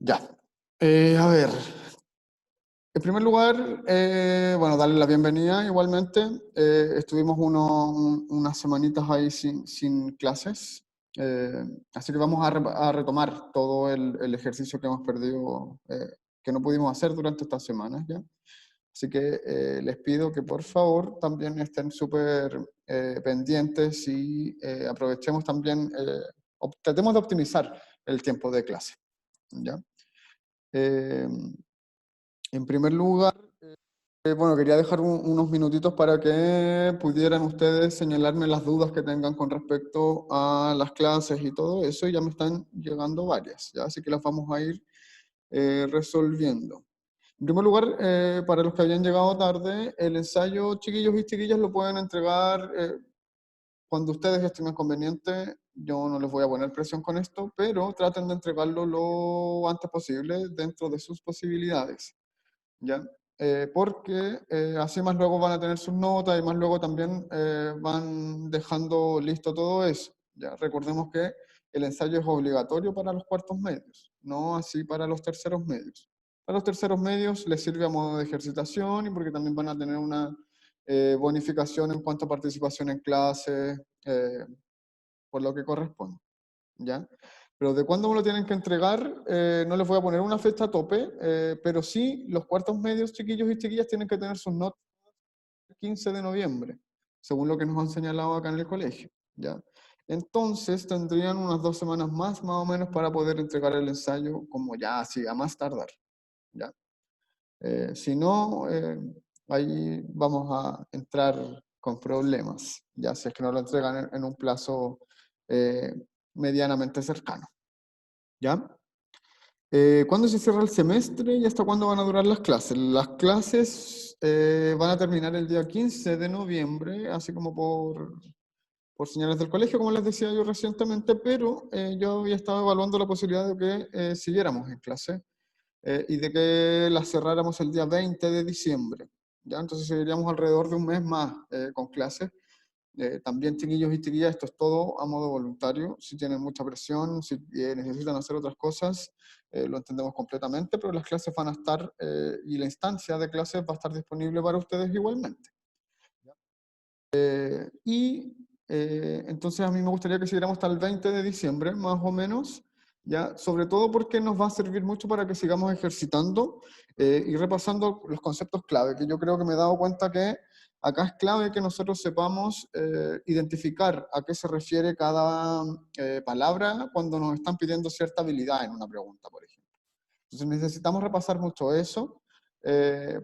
Ya. A ver, en primer lugar, bueno, darle la bienvenida igualmente. Estuvimos unas semanitas ahí sin clases, eh, así que vamos a retomar todo el ejercicio que hemos perdido, que no pudimos hacer durante estas semanas, ¿ya? Así que les pido que por favor también estén súper pendientes y aprovechemos también, tratemos de optimizar el tiempo de clase, ¿ya? Eh, en primer lugar, bueno, quería dejar unos minutitos para que pudieran ustedes señalarme las dudas que tengan con respecto a las clases y todo eso, y ya me están llegando varias, ¿ya? Así que las vamos a ir resolviendo. En primer lugar, para los que habían llegado tarde, el ensayo, chiquillos y chiquillas, lo pueden entregar cuando ustedes estimen conveniente. Yo no les voy a poner presión con esto, pero traten de entregarlo lo antes posible dentro de sus posibilidades, ¿ya? Porque así más luego van a tener sus notas y más luego también van dejando listo todo eso, ¿ya? Recordemos que el ensayo es obligatorio para los cuartos medios, no así para los terceros medios. Para los terceros medios les sirve a modo de ejercitación y porque también van a tener una bonificación en cuanto a participación en clase, por lo que corresponde, ¿ya? Pero de cuándo me lo tienen que entregar, no les voy a poner una fecha a tope, pero sí los cuartos medios, chiquillos y chiquillas, tienen que tener sus notas el 15 de noviembre, según lo que nos han señalado acá en el colegio, ¿ya? Entonces tendrían unas 2 semanas más o menos, para poder entregar el ensayo, como ya así, a más tardar, ¿ya? Si no, ahí vamos a entrar con problemas, ya si es que no lo entregan en un plazo eh, medianamente cercano, ¿ya? ¿Cuándo se cierra el semestre y hasta cuándo van a durar las clases? Las clases van a terminar el día 15 de noviembre, así como por señales del colegio, como les decía yo recientemente, pero yo había estado evaluando la posibilidad de que siguiéramos en clase y de que las cerráramos el día 20 de diciembre, ¿ya? Entonces seguiríamos alrededor de un mes más con clases. También, chiquillos y chiquillas, esto es todo a modo voluntario. Si tienen mucha presión, si necesitan hacer otras cosas, lo entendemos completamente, pero las clases van a estar, y la instancia de clases va a estar disponible para ustedes igualmente. Y entonces a mí me gustaría que siguiéramos hasta el 20 de diciembre, más o menos, ¿ya? Sobre todo porque nos va a servir mucho para que sigamos ejercitando y repasando los conceptos clave, que yo creo que me he dado cuenta que acá es clave que nosotros sepamos identificar a qué se refiere cada palabra cuando nos están pidiendo cierta habilidad en una pregunta, por ejemplo. Entonces necesitamos repasar mucho eso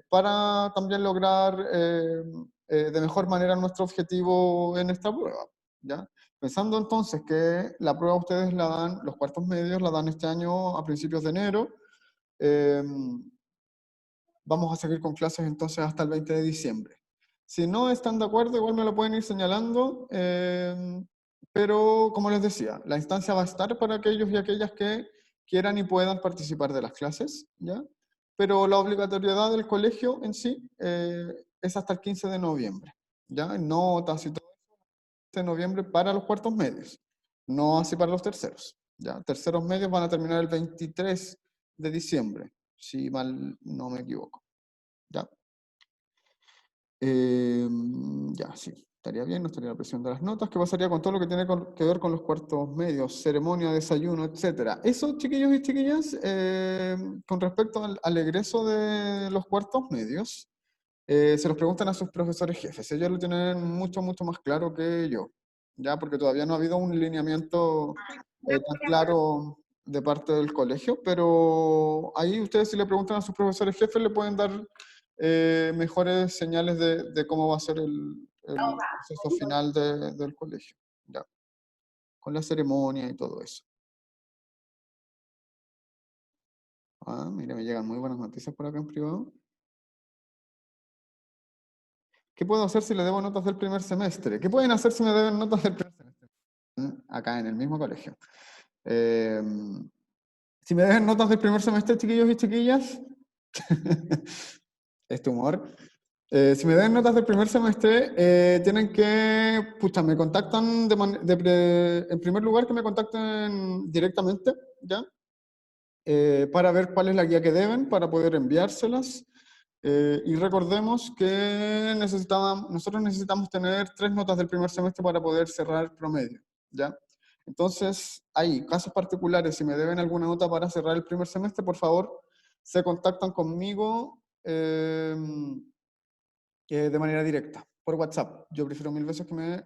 para también lograr de mejor manera nuestro objetivo en esta prueba, ¿ya? Pensando entonces que la prueba ustedes la dan, los cuartos medios la dan este año a principios de enero, eh, vamos a seguir con clases entonces hasta el 20 de diciembre. Si no están de acuerdo, igual me lo pueden ir señalando, pero como les decía, la instancia va a estar para aquellos y aquellas que quieran y puedan participar de las clases, ¿ya? Pero la obligatoriedad del colegio en sí es hasta el 15 de noviembre, ¿ya? Notas y todo eso, 15 de noviembre para los cuartos medios, no así para los terceros, ¿ya? Terceros medios van a terminar el 23 de diciembre, si mal no me equivoco, ¿ya? Ya, sí, estaría bien, no estaría la presión de las notas. ¿Qué pasaría con todo lo que tiene que ver con los cuartos medios, ceremonia, desayuno, etcétera? Eso, chiquillos y chiquillas, con respecto al egreso de los cuartos medios, se los preguntan a sus profesores jefes. Ellos lo tienen mucho más claro que yo, ya, porque todavía no ha habido un lineamiento tan claro de parte del colegio, pero ahí ustedes, si le preguntan a sus profesores jefes, le pueden dar mejores señales de cómo va a ser el proceso final del colegio, ya, con la ceremonia y todo eso. Ah, mira, me llegan muy buenas noticias por acá en privado. ¿Qué puedo hacer si le debo notas del primer semestre? ¿Qué pueden hacer si me deben notas del primer semestre? Acá en el mismo colegio. Eh, si me deben notas del primer semestre, chiquillos y chiquillas, es tu humor. Si me deben notas del primer semestre, tienen que, pucha, me contactan en primer lugar que me contacten directamente, ¿ya? para ver cuál es la guía que deben, para poder enviárselas. Y recordemos que nosotros necesitamos tener 3 notas del primer semestre para poder cerrar el promedio, ¿ya? Entonces, hay casos particulares, si me deben alguna nota para cerrar el primer semestre, por favor, se contactan conmigo de manera directa, por WhatsApp. Yo prefiero 1000 veces que me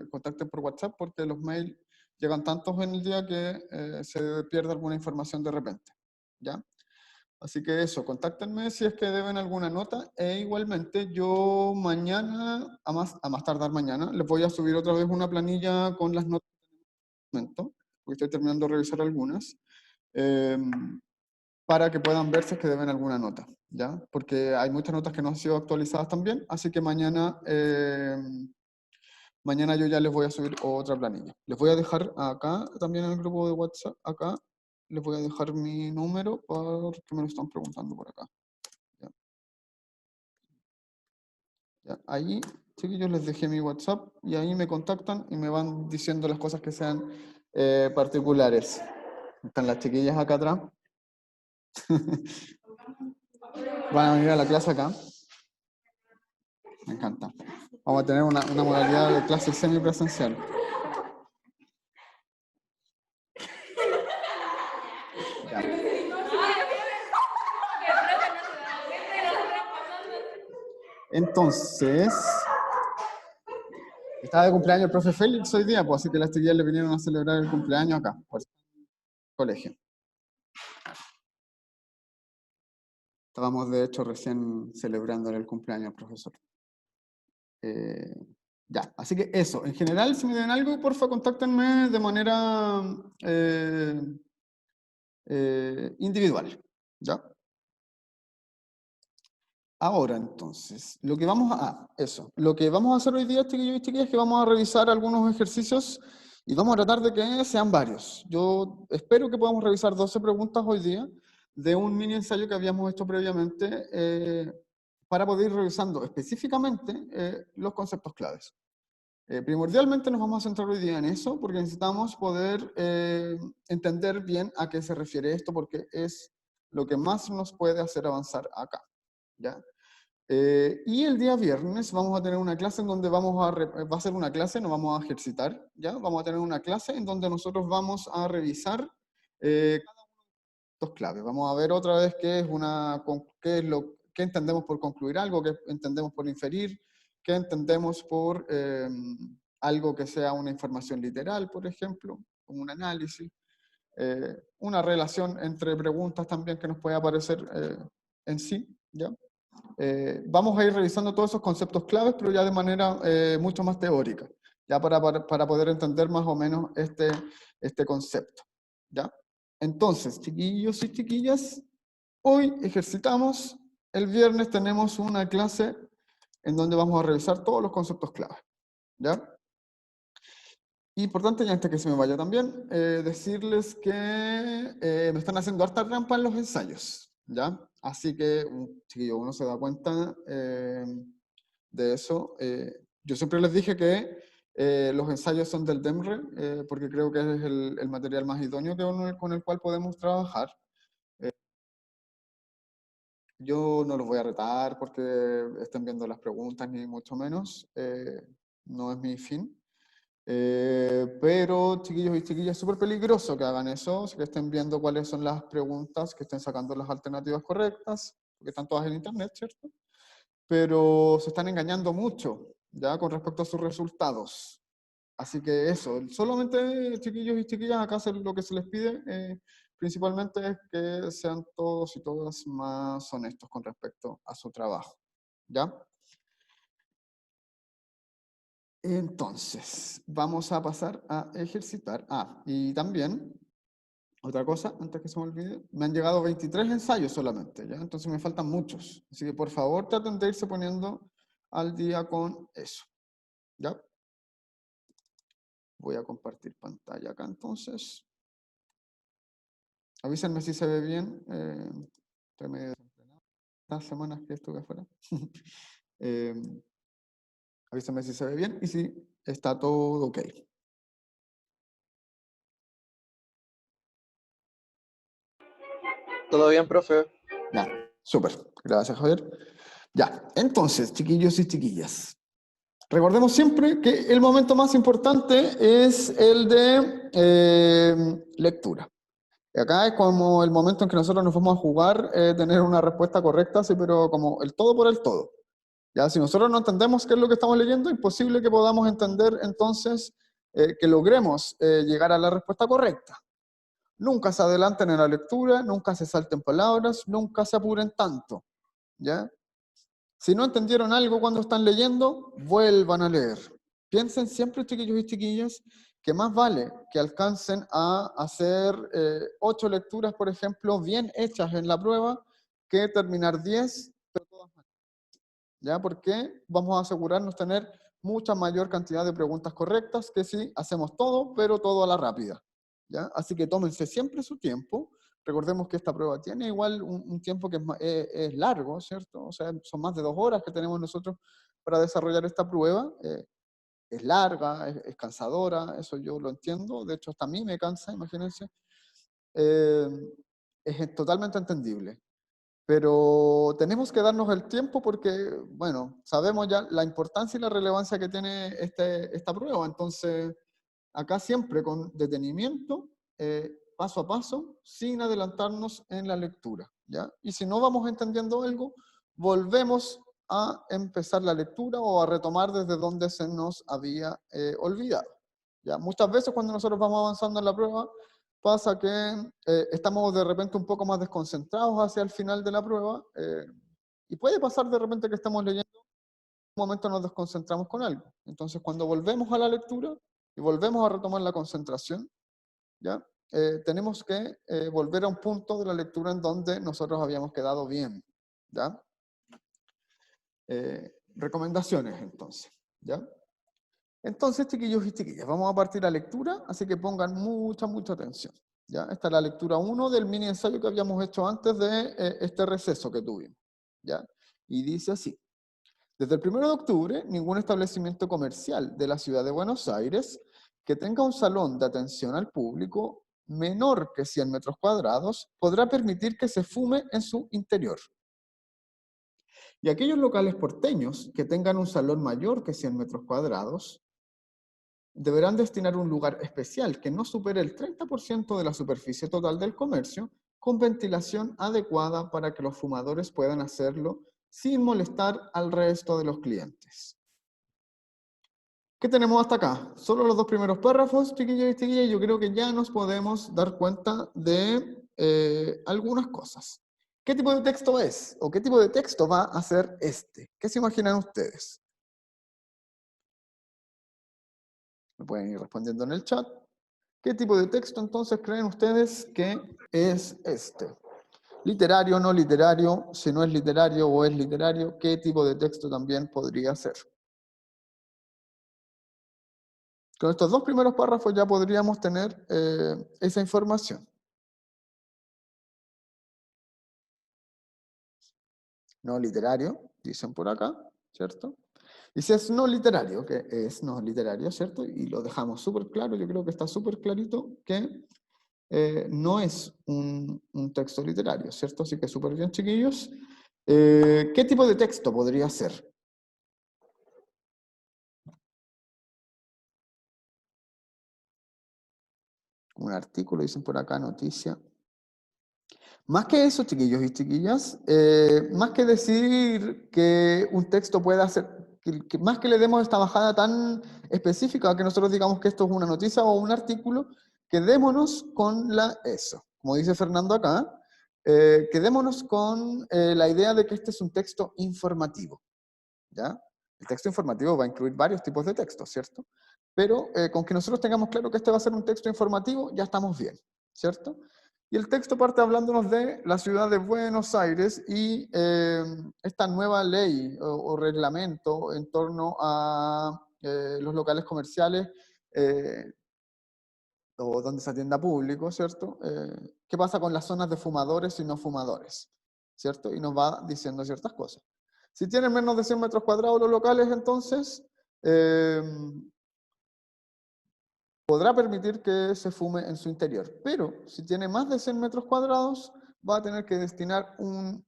contacten por WhatsApp porque los mails llegan tantos en el día que se pierde alguna información de repente, ¿ya? Así que eso, contáctenme si es que deben alguna nota e igualmente yo mañana, a más tardar mañana, les voy a subir otra vez una planilla con las notas del momento, porque estoy terminando de revisar algunas, para que puedan ver si es que deben alguna nota, ¿ya? Porque hay muchas notas que no han sido actualizadas también, así que mañana yo ya les voy a subir otra planilla. Les voy a dejar acá, también en el grupo de WhatsApp, acá, les voy a dejar mi número porque me lo están preguntando por acá. ¿Ya? ¿Ya? Ahí, chiquillos, les dejé mi WhatsApp y ahí me contactan y me van diciendo las cosas que sean particulares. Están las chiquillas acá atrás. Van a venir a la clase acá. Me encanta. Vamos a tener una modalidad de clase semipresencial. Ya. Entonces, estaba de cumpleaños el profe Félix hoy día, pues así que las chiquillas le vinieron a celebrar el cumpleaños acá, por el colegio. Estábamos de hecho recién celebrando el cumpleaños al profesor. Ya, así que eso. En general, si me den algo, porfa, contáctenme de manera individual. ¿Ya? Ahora, entonces, lo que vamos a hacer hoy día, chiquillos y chiquillas, es que vamos a revisar algunos ejercicios y vamos a tratar de que sean varios. Yo espero que podamos revisar 12 preguntas hoy día de un mini ensayo que habíamos hecho previamente para poder ir revisando específicamente los conceptos claves. Primordialmente nos vamos a centrar hoy día en eso porque necesitamos poder entender bien a qué se refiere esto porque es lo que más nos puede hacer avanzar acá. ¿Ya? Y el día viernes vamos a tener una clase en donde va a ser una clase, no vamos a ejercitar, ¿ya? Vamos a tener una clase en donde nosotros vamos a revisar cada uno de estos claves. Vamos a ver otra vez qué entendemos por concluir algo, qué entendemos por inferir, qué entendemos por algo que sea una información literal, por ejemplo, como un análisis, una relación entre preguntas también que nos puede aparecer en sí, ¿ya? Vamos a ir revisando todos esos conceptos claves, pero ya de manera mucho más teórica, ya para poder entender más o menos este concepto. ¿Ya? Entonces, chiquillos y chiquillas, hoy ejercitamos, el viernes tenemos una clase en donde vamos a revisar todos los conceptos claves. ¿Ya? Importante, y antes que se me vaya también, decirles que me están haciendo harta trampa en los ensayos, ¿ya? Así que, chiquillo, uno se da cuenta de eso. Yo siempre les dije que los ensayos son del DEMRE, porque creo que es el material más idóneo con el cual podemos trabajar. Yo no los voy a retar porque estén viendo las preguntas, ni mucho menos. No es mi fin. Pero chiquillos y chiquillas, es súper peligroso que hagan eso, que estén viendo cuáles son las preguntas, que estén sacando las alternativas correctas, porque están todas en internet, ¿cierto? Pero se están engañando mucho, ¿ya? Con respecto a sus resultados. Así que eso, solamente chiquillos y chiquillas, acá lo que se les pide principalmente es que sean todos y todas más honestos con respecto a su trabajo, ¿ya? Entonces, vamos a pasar a ejercitar. Y también, otra cosa, antes que se me olvide, me han llegado 23 ensayos solamente, ¿ya? Entonces me faltan muchos. Así que por favor traten de irse poniendo al día con eso, ¿ya? Voy a compartir pantalla acá entonces. Avísenme si se ve bien. Estoy medio desentrenado estas semanas que estuve afuera. Eh, avísenme si se ve bien y si está todo ok. ¿Todo bien, profe? Ya, súper. Gracias, Javier. Ya, entonces, chiquillos y chiquillas, recordemos siempre que el momento más importante es el de lectura. Y acá es como el momento en que nosotros nos vamos a jugar, tener una respuesta correcta, sí, pero como el todo por el todo. Ya, si nosotros no entendemos qué es lo que estamos leyendo, es imposible que podamos entender entonces, que logremos llegar a la respuesta correcta. Nunca se adelanten en la lectura, nunca se salten palabras, nunca se apuren tanto, ¿ya? Si no entendieron algo cuando están leyendo, vuelvan a leer. Piensen siempre, chiquillos y chiquillas, que más vale que alcancen a hacer 8 lecturas, por ejemplo, bien hechas en la prueba, que terminar 10, pero todas mal. ¿Ya? Porque vamos a asegurarnos tener mucha mayor cantidad de preguntas correctas que si hacemos todo, pero todo a la rápida. ¿Ya? Así que tómense siempre su tiempo. Recordemos que esta prueba tiene igual un tiempo que es largo, ¿cierto? O sea, son más de 2 horas que tenemos nosotros para desarrollar esta prueba. Es larga, es cansadora, eso yo lo entiendo. De hecho, hasta a mí me cansa, imagínense. Eh, es totalmente entendible. Pero tenemos que darnos el tiempo porque, bueno, sabemos ya la importancia y la relevancia que tiene esta prueba. Entonces, acá siempre con detenimiento, paso a paso, sin adelantarnos en la lectura, ¿ya? Y si no vamos entendiendo algo, volvemos a empezar la lectura o a retomar desde donde se nos había olvidado, ¿ya? Muchas veces cuando nosotros vamos avanzando en la prueba, pasa que estamos de repente un poco más desconcentrados hacia el final de la prueba, y puede pasar de repente que estamos leyendo, en un momento nos desconcentramos con algo. Entonces, cuando volvemos a la lectura y volvemos a retomar la concentración, ¿ya? Tenemos que volver a un punto de la lectura en donde nosotros habíamos quedado bien, ¿ya? Recomendaciones, entonces, ¿ya? Entonces, chiquillos y chiquillas, vamos a partir a lectura, así que pongan mucha atención, ¿ya? Esta es la lectura 1 del mini ensayo que habíamos hecho antes de este receso que tuvimos, ¿ya? Y dice así: desde el 1 de octubre, ningún establecimiento comercial de la ciudad de Buenos Aires que tenga un salón de atención al público menor que 100 metros cuadrados podrá permitir que se fume en su interior. Y aquellos locales porteños que tengan un salón mayor que 100 metros cuadrados deberán destinar un lugar especial que no supere el 30% de la superficie total del comercio, con ventilación adecuada para que los fumadores puedan hacerlo sin molestar al resto de los clientes. ¿Qué tenemos hasta acá? Solo los 2 primeros párrafos, chiquillos y chiquillas, yo creo que ya nos podemos dar cuenta de algunas cosas. ¿Qué tipo de texto es? ¿O qué tipo de texto va a ser este? ¿Qué se imaginan ustedes? Me pueden ir respondiendo en el chat. ¿Qué tipo de texto entonces creen ustedes que es este? ¿Literario, no literario? Si no es literario o es literario, ¿qué tipo de texto también podría ser? Con estos 2 primeros párrafos ya podríamos tener esa información. No literario, dicen por acá, ¿cierto? Y si es no literario, que es no literario, ¿cierto? Y lo dejamos súper claro, yo creo que está súper clarito que no es un texto literario, ¿cierto? Así que súper bien, chiquillos. ¿Qué tipo de texto podría ser? Un artículo, dicen por acá, noticia. Más que eso, chiquillos y chiquillas, más que decir que un texto pueda ser, más que le demos esta bajada tan específica, que nosotros digamos que esto es una noticia o un artículo, quedémonos con eso. Como dice Fernando acá, quedémonos con la idea de que este es un texto informativo, ¿ya? El texto informativo va a incluir varios tipos de textos, ¿cierto? Pero con que nosotros tengamos claro que este va a ser un texto informativo, ya estamos bien, ¿cierto? Y el texto parte hablándonos de la ciudad de Buenos Aires y esta nueva ley o reglamento en torno a los locales comerciales o donde se atienda público, ¿cierto? ¿Qué pasa con las zonas de fumadores y no fumadores? ¿Cierto? Y nos va diciendo ciertas cosas. Si tienen menos de 100 metros cuadrados los locales, entonces podrá permitir que se fume en su interior. Pero si tiene más de 100 metros cuadrados, va a tener que destinar un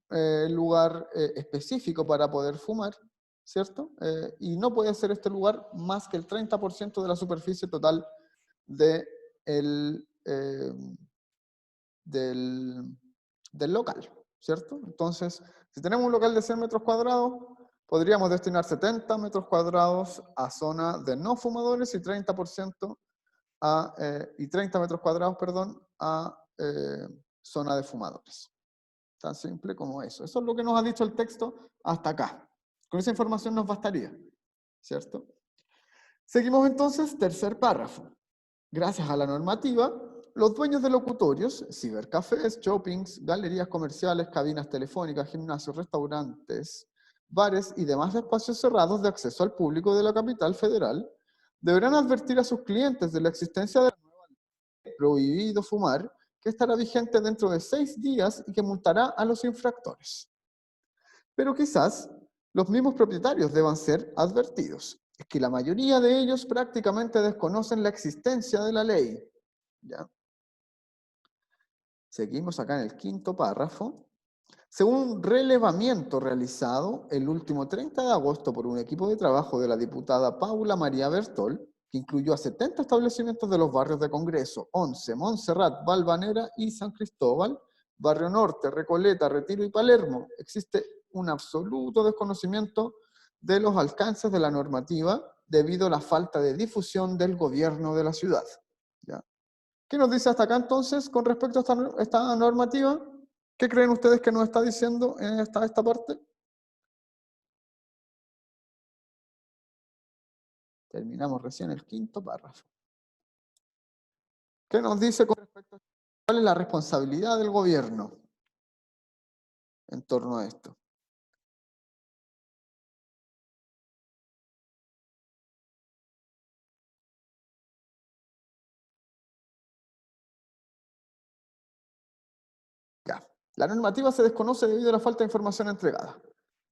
lugar específico para poder fumar, ¿cierto? Y no puede ser este lugar más que el 30% de la superficie total de del, del local, ¿cierto? Entonces, si tenemos un local de 100 metros cuadrados, podríamos destinar 70 metros cuadrados a zona de no fumadores y 30% y 30 metros cuadrados, perdón, a zona de fumadores. Tan simple como eso. Eso es lo que nos ha dicho el texto hasta acá. Con esa información nos bastaría, ¿cierto? Seguimos entonces, tercer párrafo. Gracias a la normativa, los dueños de locutorios, cibercafés, shoppings, galerías comerciales, cabinas telefónicas, gimnasios, restaurantes, bares y demás espacios cerrados de acceso al público de la capital federal deberán advertir a sus clientes de la existencia de la nueva ley prohibido fumar, que estará vigente dentro de 6 días y que multará a los infractores. Pero quizás los mismos propietarios deban ser advertidos. Es que la mayoría de ellos prácticamente desconocen la existencia de la ley. ¿Ya? Seguimos acá en el quinto párrafo. Según un relevamiento realizado el último 30 de agosto por un equipo de trabajo de la diputada Paula María Bertol, que incluyó a 70 establecimientos de los barrios de Congreso, 11, Montserrat, Valvanera y San Cristóbal, Barrio Norte, Recoleta, Retiro y Palermo, existe un absoluto desconocimiento de los alcances de la normativa debido a la falta de difusión del gobierno de la ciudad. ¿Ya? ¿Qué nos dice hasta acá entonces con respecto a esta normativa? ¿Qué creen ustedes que nos está diciendo en esta parte? Terminamos recién el quinto párrafo. ¿Qué nos dice con respecto a cuál es la responsabilidad del gobierno en torno a esto? Ya. La normativa se desconoce debido a la falta de información entregada,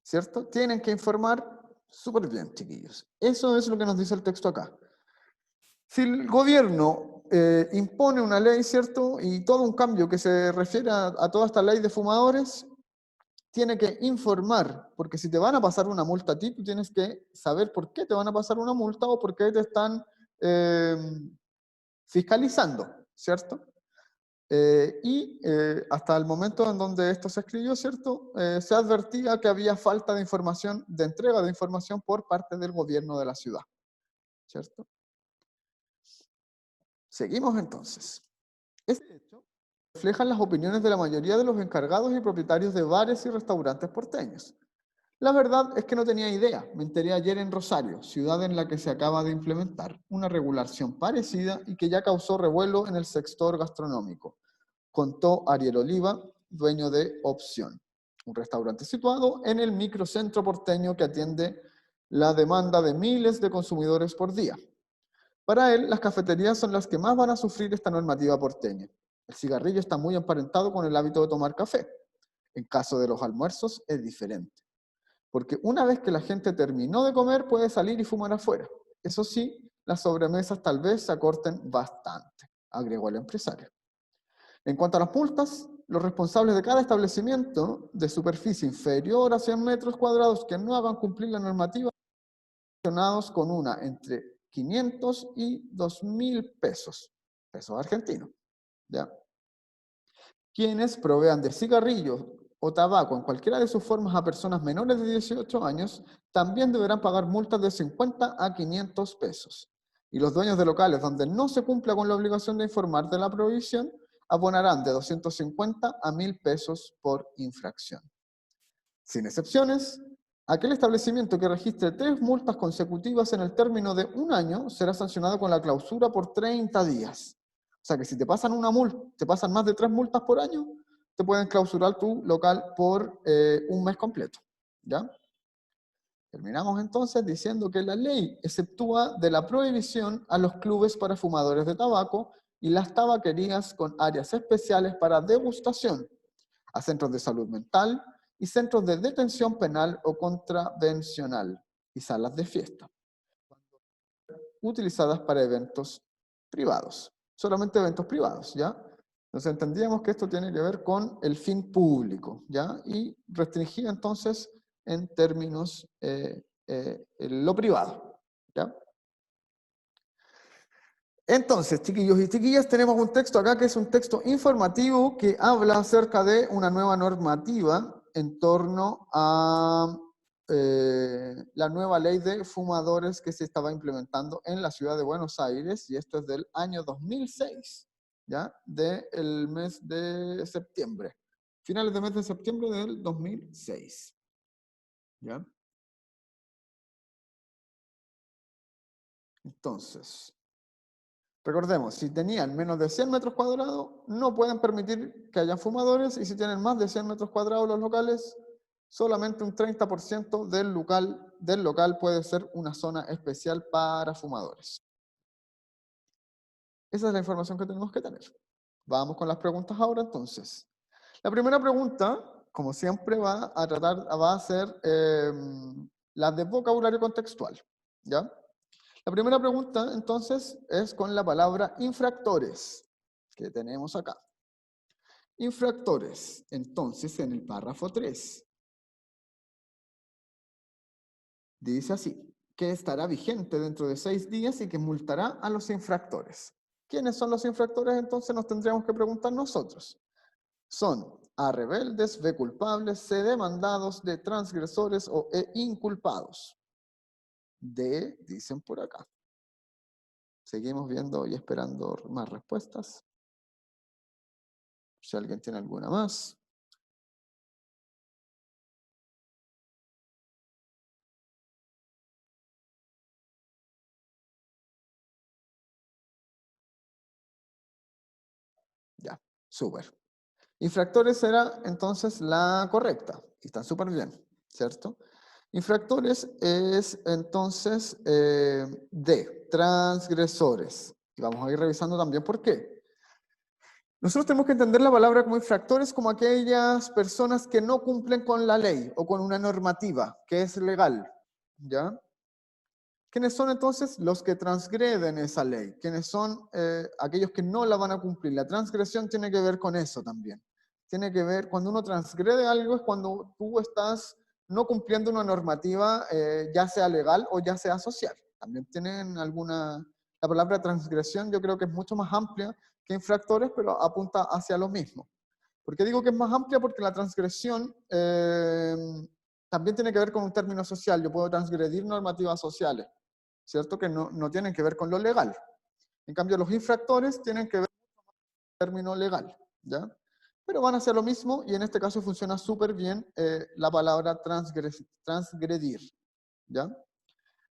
¿cierto? Tienen que informar súper bien, chiquillos. Eso es lo que nos dice el texto acá. Si el gobierno impone una ley, ¿cierto? Y todo un cambio que se refiere a toda esta ley de fumadores, tiene que informar, porque si te van a pasar una multa a ti, tú tienes que saber por qué te van a pasar una multa o por qué te están fiscalizando, ¿cierto? Hasta el momento en donde esto se escribió, ¿cierto? Se advertía que había falta de información, de entrega de información por parte del gobierno de la ciudad, ¿cierto? Seguimos entonces. Este hecho refleja las opiniones de la mayoría de los encargados y propietarios de bares y restaurantes porteños. La verdad es que no tenía idea. Me enteré ayer en Rosario, ciudad en la que se acaba de implementar una regulación parecida y que ya causó revuelo en el sector gastronómico, contó Ariel Oliva, dueño de Opción, un restaurante situado en el microcentro porteño que atiende la demanda de miles de consumidores por día. Para él, las cafeterías son las que más van a sufrir esta normativa porteña. El cigarrillo está muy emparentado con el hábito de tomar café. En caso de los almuerzos es diferente, porque una vez que la gente terminó de comer puede salir y fumar afuera. Eso sí, las sobremesas tal vez se acorten bastante, agregó el empresario. En cuanto a las multas, los responsables de cada establecimiento de superficie inferior a 100 metros cuadrados que no hagan cumplir la normativa son sancionados con una entre 500 y 2.000 pesos, pesos argentinos. ¿Ya? Quienes provean de cigarrillos o tabaco en cualquiera de sus formas a personas menores de 18 años también deberán pagar multas de 50 a 500 pesos. Y los dueños de locales donde no se cumpla con la obligación de informar de la prohibición abonarán de 250 a 1.000 pesos por infracción. Sin excepciones, aquel establecimiento que registre 3 multas consecutivas en el término de un año será sancionado con la clausura por 30 días. O sea que si te pasan una multa, te pasan más de 3 multas por año, te pueden clausurar tu local por un mes completo. ¿Ya? Terminamos entonces diciendo que la ley exceptúa de la prohibición a los clubes para fumadores de tabaco y las tabaquerías con áreas especiales para degustación, a centros de salud mental y centros de detención penal o contravencional y salas de fiesta, utilizadas para eventos privados, solamente eventos privados, ¿ya? Entonces entendíamos que esto tiene que ver con el fin público, ¿ya? Y restringía entonces en términos lo privado, ¿ya? Entonces, chiquillos y chiquillas, tenemos un texto acá que es un texto informativo que habla acerca de una nueva normativa en torno a la nueva ley de fumadores que se estaba implementando en la ciudad de Buenos Aires, y esto es del año 2006, ¿ya? Del mes de septiembre, finales del mes de septiembre del 2006, ¿ya? Entonces, recordemos, si tenían menos de 100 metros cuadrados, no pueden permitir que haya fumadores, y si tienen más de 100 metros cuadrados los locales, solamente un 30% del local puede ser una zona especial para fumadores. Esa es la información que tenemos que tener. Vamos con las preguntas ahora entonces. La primera pregunta, como siempre, va a ser la de vocabulario contextual, ¿ya? La primera pregunta, entonces, es con la palabra infractores, que tenemos acá. Infractores, entonces, en el párrafo 3, dice así, que estará vigente dentro de 6 días y que multará a los infractores. ¿Quiénes son los infractores? Entonces nos tendríamos que preguntar nosotros. Son A, rebeldes; B, culpables; C, demandados; D, transgresores; o E, inculpados. D, dicen por acá. Seguimos viendo y esperando más respuestas. Si alguien tiene alguna más. Ya, súper. Infractores será entonces la correcta. Y están súper bien, ¿cierto? Infractores es entonces D, transgresores. Y vamos a ir revisando también por qué. Nosotros tenemos que entender la palabra como infractores como aquellas personas que no cumplen con la ley o con una normativa que es legal, ¿ya? ¿Quiénes son entonces los que transgreden esa ley? ¿Quiénes son aquellos que no la van a cumplir? La transgresión tiene que ver con eso también. Tiene que ver, cuando uno transgrede algo es cuando tú estás no cumpliendo una normativa, ya sea legal o ya sea social. También tienen alguna... La palabra transgresión yo creo que es mucho más amplia que infractores, pero apunta hacia lo mismo. ¿Por qué digo que es más amplia? Porque la transgresión también tiene que ver con un término social. Yo puedo transgredir normativas sociales, ¿cierto? Que no tienen que ver con lo legal. En cambio, los infractores tienen que ver con el término legal, ¿ya? Pero van a hacer lo mismo, y en este caso funciona súper bien la palabra transgredir, ¿ya?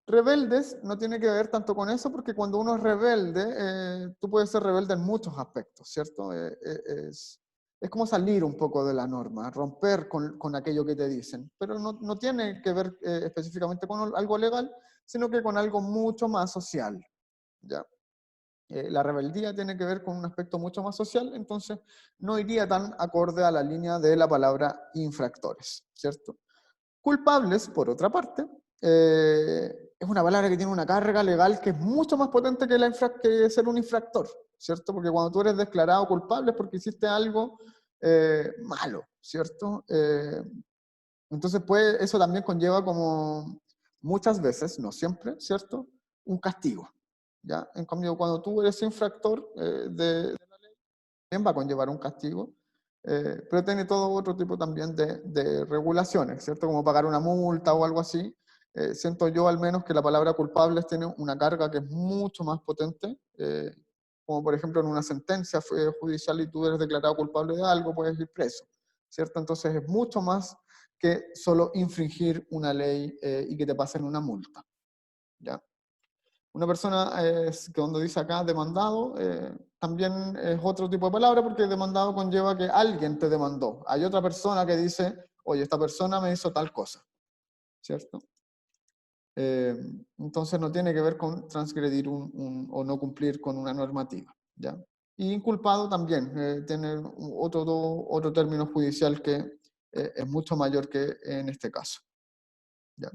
Rebeldes no tiene que ver tanto con eso, porque cuando uno es rebelde, tú puedes ser rebelde en muchos aspectos, ¿cierto? Es como salir un poco de la norma, romper con aquello que te dicen, pero no tiene que ver específicamente con algo legal, sino que con algo mucho más social, ¿ya? La rebeldía tiene que ver con un aspecto mucho más social, entonces no iría tan acorde a la línea de la palabra infractores, ¿cierto? Culpables, por otra parte, es una palabra que tiene una carga legal que es mucho más potente que, que ser un infractor, ¿cierto? Porque cuando tú eres declarado culpable es porque hiciste algo malo, ¿cierto? Entonces, pues, eso también conlleva, como muchas veces, no siempre, ¿cierto? Un castigo, ¿ya? En cambio, cuando tú eres infractor también va a conllevar un castigo, pero tiene todo otro tipo también de regulaciones, ¿cierto? Como pagar una multa o algo así. Siento yo al menos que la palabra culpables tiene una carga que es mucho más potente, como por ejemplo en una sentencia judicial y tú eres declarado culpable de algo, puedes ir preso, ¿cierto? Entonces es mucho más que solo infringir una ley y que te pasen una multa, ¿ya? Una persona que cuando dice acá demandado, también es otro tipo de palabra, porque demandado conlleva que alguien te demandó. Hay otra persona que dice, oye, esta persona me hizo tal cosa, ¿cierto? Entonces no tiene que ver con transgredir o no cumplir con una normativa, ¿ya? Y inculpado también tiene otro término judicial que es mucho mayor que en este caso, ¿ya?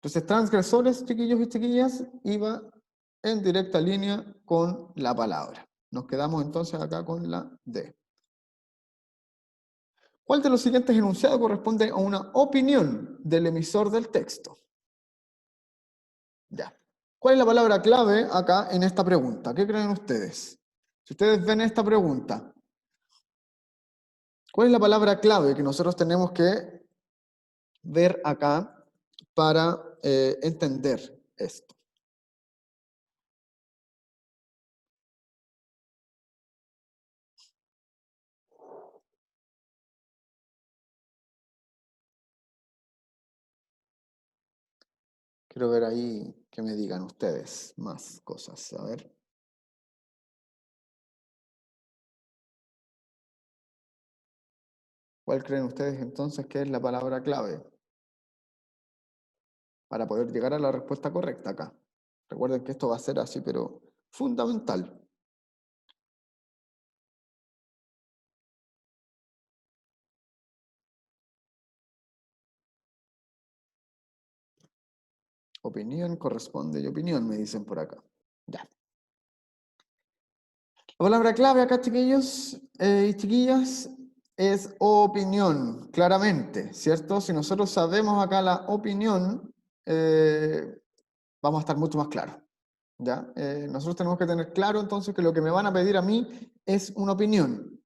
Entonces, transgresores, chiquillos y chiquillas, iba en directa línea con la palabra. Nos quedamos entonces acá con la D. ¿Cuál de los siguientes enunciados corresponde a una opinión del emisor del texto? Ya. ¿Cuál es la palabra clave acá en esta pregunta? ¿Qué creen ustedes? Si ustedes ven esta pregunta, ¿cuál es la palabra clave que nosotros tenemos que ver acá para entender esto? Quiero ver ahí que me digan ustedes más cosas. A ver. ¿Cuál creen ustedes entonces que es la palabra clave para poder llegar a la respuesta correcta acá? Recuerden que esto va a ser así, pero fundamental. Opinión corresponde y opinión, me dicen por acá. Ya. La palabra clave acá, chiquillos y chiquillas, es opinión, claramente, ¿cierto? Si nosotros sabemos acá la opinión, vamos a estar mucho más claros, ¿ya? Nosotros tenemos que tener claro entonces que lo que me van a pedir a mí es una opinión,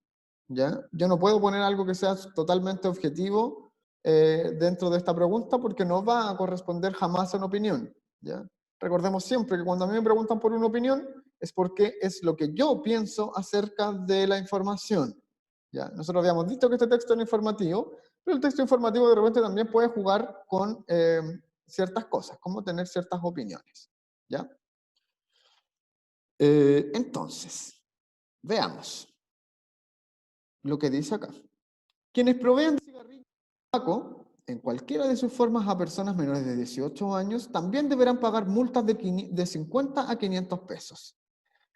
¿ya? Yo no puedo poner algo que sea totalmente objetivo dentro de esta pregunta porque no va a corresponder jamás a una opinión, ¿ya? Recordemos siempre que cuando a mí me preguntan por una opinión es porque es lo que yo pienso acerca de la información, ¿ya? Nosotros habíamos dicho que este texto era informativo, pero el texto informativo de repente también puede jugar con ciertas cosas, como tener ciertas opiniones, ¿ya? Entonces, veamos lo que dice acá. Quienes proveen de cigarrillos y tabaco en cualquiera de sus formas a personas menores de 18 años también deberán pagar multas de 50 a 500 pesos.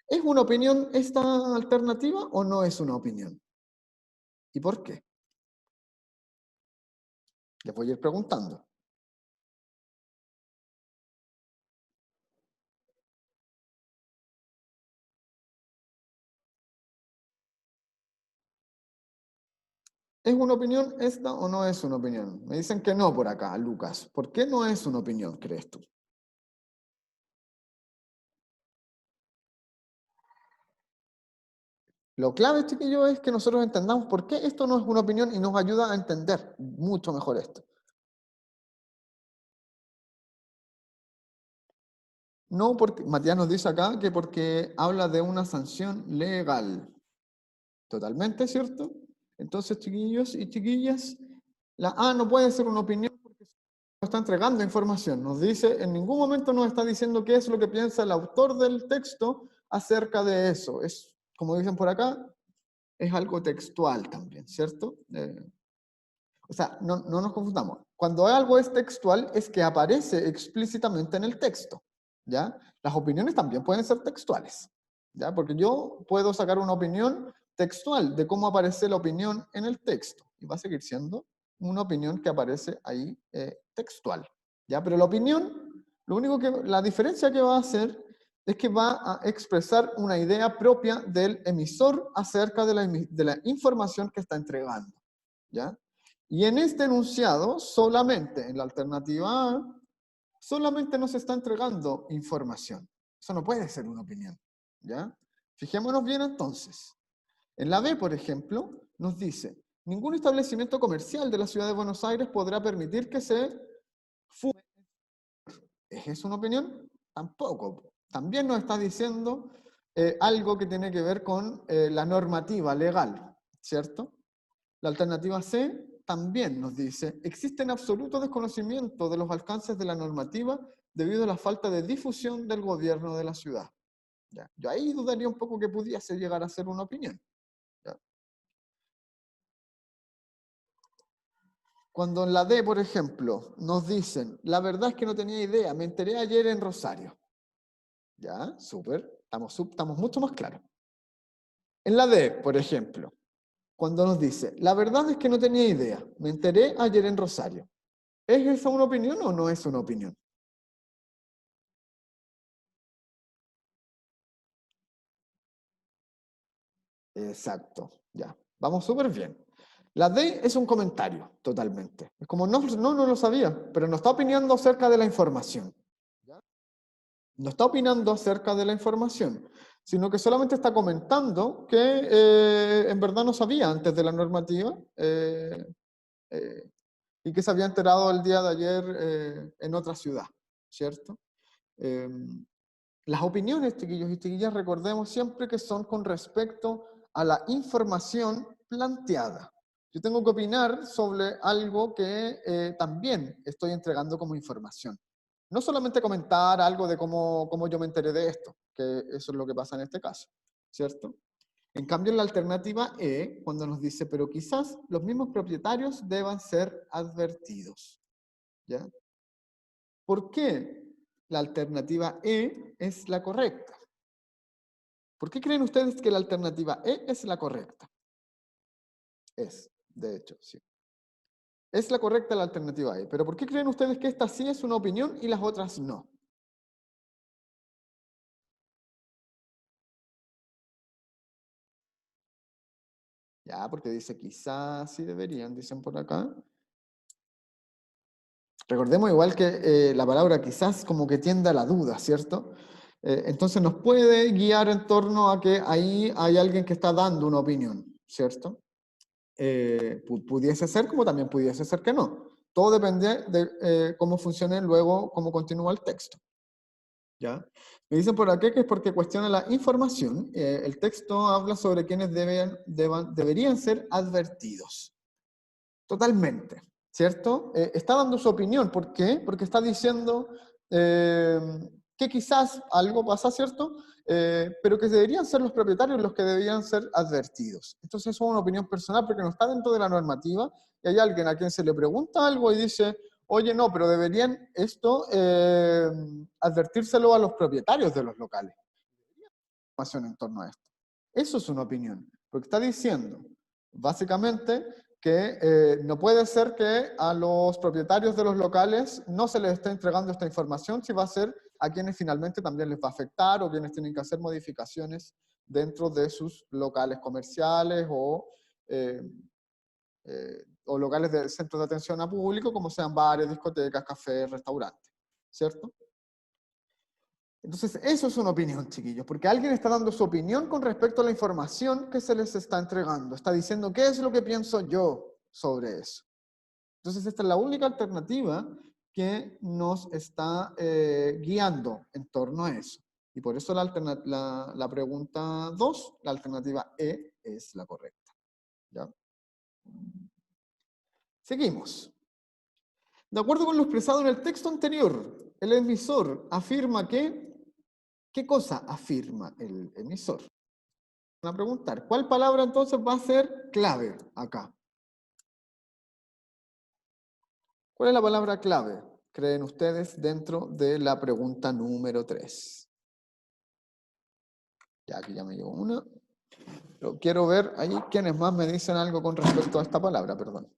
¿Es una opinión esta alternativa o no es una opinión? ¿Y por qué? Les voy a ir preguntando. ¿Es una opinión esta o no es una opinión? Me dicen que no por acá, Lucas. ¿Por qué no es una opinión, crees tú? Lo clave, chiquillo, es que nosotros entendamos por qué esto no es una opinión y nos ayuda a entender mucho mejor esto. No porque, Matías nos dice acá que porque habla de una sanción legal. Totalmente, ¿cierto? Entonces, chiquillos y chiquillas, la A no puede ser una opinión porque nos está entregando información. Nos dice, en ningún momento nos está diciendo qué es lo que piensa el autor del texto acerca de eso. Es, como dicen por acá, es algo textual también, ¿cierto? O sea, no nos confundamos. Cuando algo es textual es que aparece explícitamente en el texto, ¿ya? Las opiniones también pueden ser textuales, ¿ya? Porque yo puedo sacar una opinión textual de cómo aparece la opinión en el texto y va a seguir siendo una opinión que aparece ahí textual, ¿ya? Pero la opinión, lo único que, la diferencia que va a hacer es que va a expresar una idea propia del emisor acerca de la información que está entregando, ¿ya? Y en este enunciado, solamente en la alternativa A, solamente nos está entregando información. Eso no puede ser una opinión, ¿ya? Fijémonos bien entonces. En la B, por ejemplo, nos dice, ningún establecimiento comercial de la ciudad de Buenos Aires podrá permitir que se fume. ¿Es eso una opinión? Tampoco. También nos está diciendo algo que tiene que ver con la normativa legal, ¿cierto? La alternativa C también nos dice, existe en absoluto desconocimiento de los alcances de la normativa debido a la falta de difusión del gobierno de la ciudad. ¿Ya? Yo ahí dudaría un poco que pudiese llegar a ser una opinión. ¿Ya? Cuando en la D, por ejemplo, nos dicen, la verdad es que no tenía idea, me enteré ayer en Rosario. ¿Ya? Súper, estamos mucho más claros. En la D, por ejemplo, cuando nos dice, la verdad es que no tenía idea, me enteré ayer en Rosario. ¿Es esa una opinión o no es una opinión? Exacto, ya. Vamos súper bien. La D es un comentario, totalmente. Es como, no lo sabía, pero no está opinando acerca de la información. ¿Ya? No está opinando acerca de la información, sino que solamente está comentando que en verdad no sabía antes de la normativa eh, y que se había enterado el día de ayer en otra ciudad, ¿cierto? Las opiniones, chiquillos y chiquillas, recordemos siempre que son con respecto a la información planteada. Yo tengo que opinar sobre algo que también estoy entregando como información. No solamente comentar algo de cómo yo me enteré de esto, que eso es lo que pasa en este caso, ¿cierto? En cambio, en la alternativa E, cuando nos dice, pero quizás los mismos propietarios deban ser advertidos, ¿ya? ¿Por qué la alternativa E es la correcta? ¿Por qué creen ustedes que la alternativa E es la correcta? Es, de hecho, sí. Es la correcta la alternativa E. Pero ¿por qué creen ustedes que esta sí es una opinión y las otras no? Ya, porque dice quizás sí deberían, dicen por acá. Recordemos igual que la palabra quizás como que tiende a la duda, ¿cierto? Entonces nos puede guiar en torno a que ahí hay alguien que está dando una opinión, ¿cierto? Pudiese ser como también pudiese ser que no. Todo depende de cómo funcione luego, cómo continúa el texto. ¿Ya? Me dicen por aquí que es porque cuestiona la información. El texto habla sobre quienes deberían ser advertidos. Totalmente, ¿cierto? Está dando su opinión. ¿Por qué? Porque está diciendo eh, que quizás algo pasa, ¿cierto? Pero que deberían ser los propietarios los que deberían ser advertidos. Entonces, eso es una opinión personal porque no está dentro de la normativa y hay alguien a quien se le pregunta algo y dice, oye, no, pero deberían esto advertírselo a los propietarios de los locales. Información en torno a esto. Eso es una opinión, porque está diciendo, básicamente, que no puede ser que a los propietarios de los locales no se les esté entregando esta información, si va a ser a quienes finalmente también les va a afectar o quienes tienen que hacer modificaciones dentro de sus locales comerciales o locales de centros de atención a público, como sean bares, discotecas, cafés, restaurantes, ¿cierto? Entonces, eso es una opinión, chiquillos, porque alguien está dando su opinión con respecto a la información que se les está entregando. Está diciendo, ¿qué es lo que pienso yo sobre eso? Entonces, esta es la única alternativa que nos está guiando en torno a eso. Y por eso la pregunta 2, la alternativa E, es la correcta. ¿Ya? Seguimos. De acuerdo con lo expresado en el texto anterior, el emisor afirma que... ¿Qué cosa afirma el emisor? Van a preguntar, ¿cuál palabra entonces va a ser clave acá? ¿Cuál es la palabra clave, creen ustedes, dentro de la pregunta número 3? Ya aquí ya me llegó una. Pero quiero ver ahí quiénes más me dicen algo con respecto a esta palabra, perdón.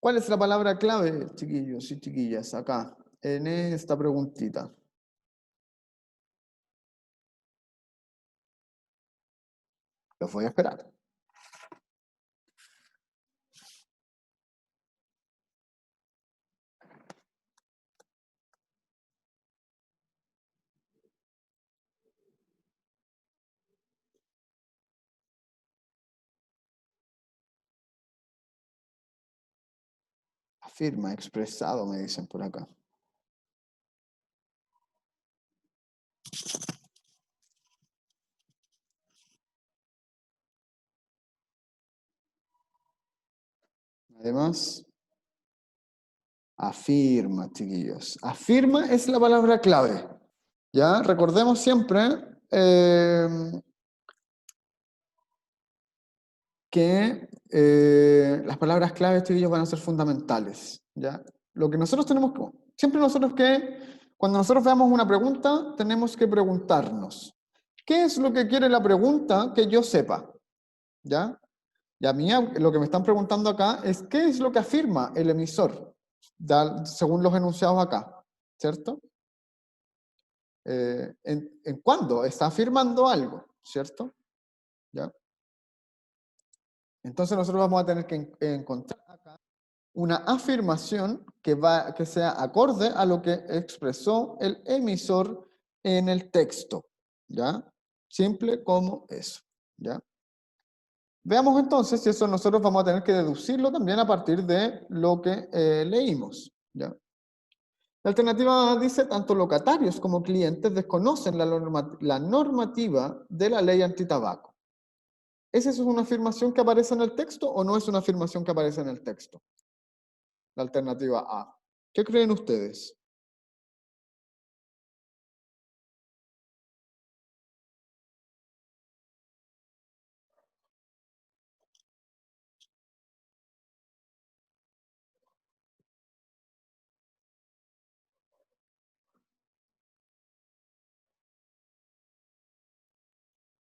¿Cuál es la palabra clave, chiquillos y chiquillas, acá, en esta preguntita? Los voy a esperar. Afirma, expresado, me dicen por acá. Además, afirma, chiquillos. Afirma es la palabra clave. ¿Ya? Recordemos siempre que las palabras claves, chiquillos, van a ser fundamentales. ¿Ya? Lo que nosotros tenemos que... Siempre nosotros cuando nosotros veamos una pregunta, tenemos que preguntarnos, ¿qué es lo que quiere la pregunta que yo sepa? ¿Ya? Y a mí lo que me están preguntando acá es qué es lo que afirma el emisor, según los enunciados acá, ¿cierto? ¿En cuándo está afirmando algo, ¿cierto? ¿Ya? Entonces nosotros vamos a tener que encontrar acá una afirmación que sea acorde a lo que expresó el emisor en el texto, ¿ya? Simple como eso, ¿ya? Veamos entonces si eso nosotros vamos a tener que deducirlo también a partir de lo que leímos, ¿ya? La alternativa dice, tanto locatarios como clientes desconocen la normativa de la ley antitabaco. ¿Esa es una afirmación que aparece en el texto o no es una afirmación que aparece en el texto? La alternativa A. ¿Qué creen ustedes?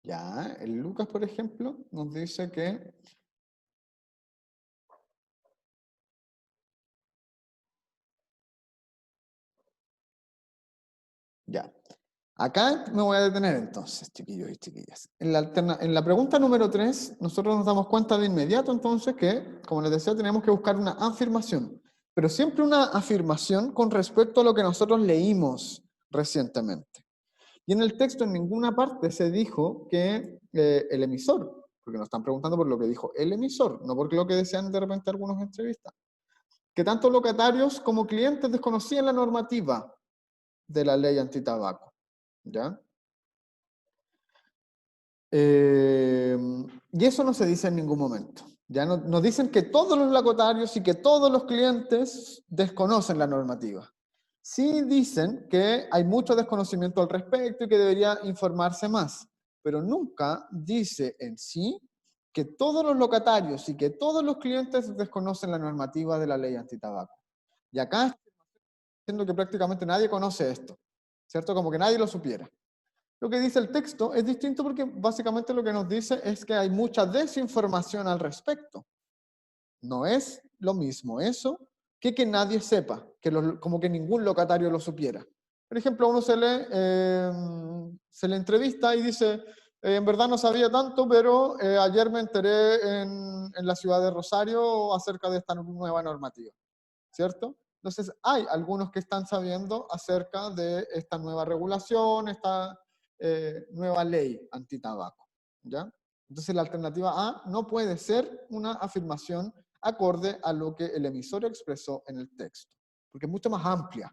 Ya, el Lucas, por ejemplo, nos dice que, ya, acá me voy a detener entonces, chiquillos y chiquillas. En la pregunta número 3, nosotros nos damos cuenta de inmediato entonces que, como les decía, tenemos que buscar una afirmación, pero siempre una afirmación con respecto a lo que nosotros leímos recientemente. Y en el texto en ninguna parte se dijo que el emisor, porque nos están preguntando por lo que dijo el emisor, no por lo que decían de repente algunos entrevistas, que tanto locatarios como clientes desconocían la normativa de la ley antitabaco, ¿ya? Y eso no se dice en ningún momento. Ya nos dicen que todos los locatarios y que todos los clientes desconocen la normativa. Sí dicen que hay mucho desconocimiento al respecto y que debería informarse más, pero nunca dice en sí que todos los locatarios y que todos los clientes desconocen la normativa de la ley antitabaco. Y acá estoy diciendo que prácticamente nadie conoce esto, ¿cierto? Como que nadie lo supiera. Lo que dice el texto es distinto porque básicamente lo que nos dice es que hay mucha desinformación al respecto. No es lo mismo eso que nadie sepa, como que ningún locatario lo supiera. Por ejemplo, uno se le entrevista y dice, en verdad no sabía tanto, pero ayer me enteré en la ciudad de Rosario acerca de esta nueva normativa, ¿cierto? Entonces, hay algunos que están sabiendo acerca de esta nueva regulación, esta nueva ley antitabaco, ¿ya? Entonces, la alternativa A no puede ser una afirmación acorde a lo que el emisor expresó en el texto, porque es mucho más amplia,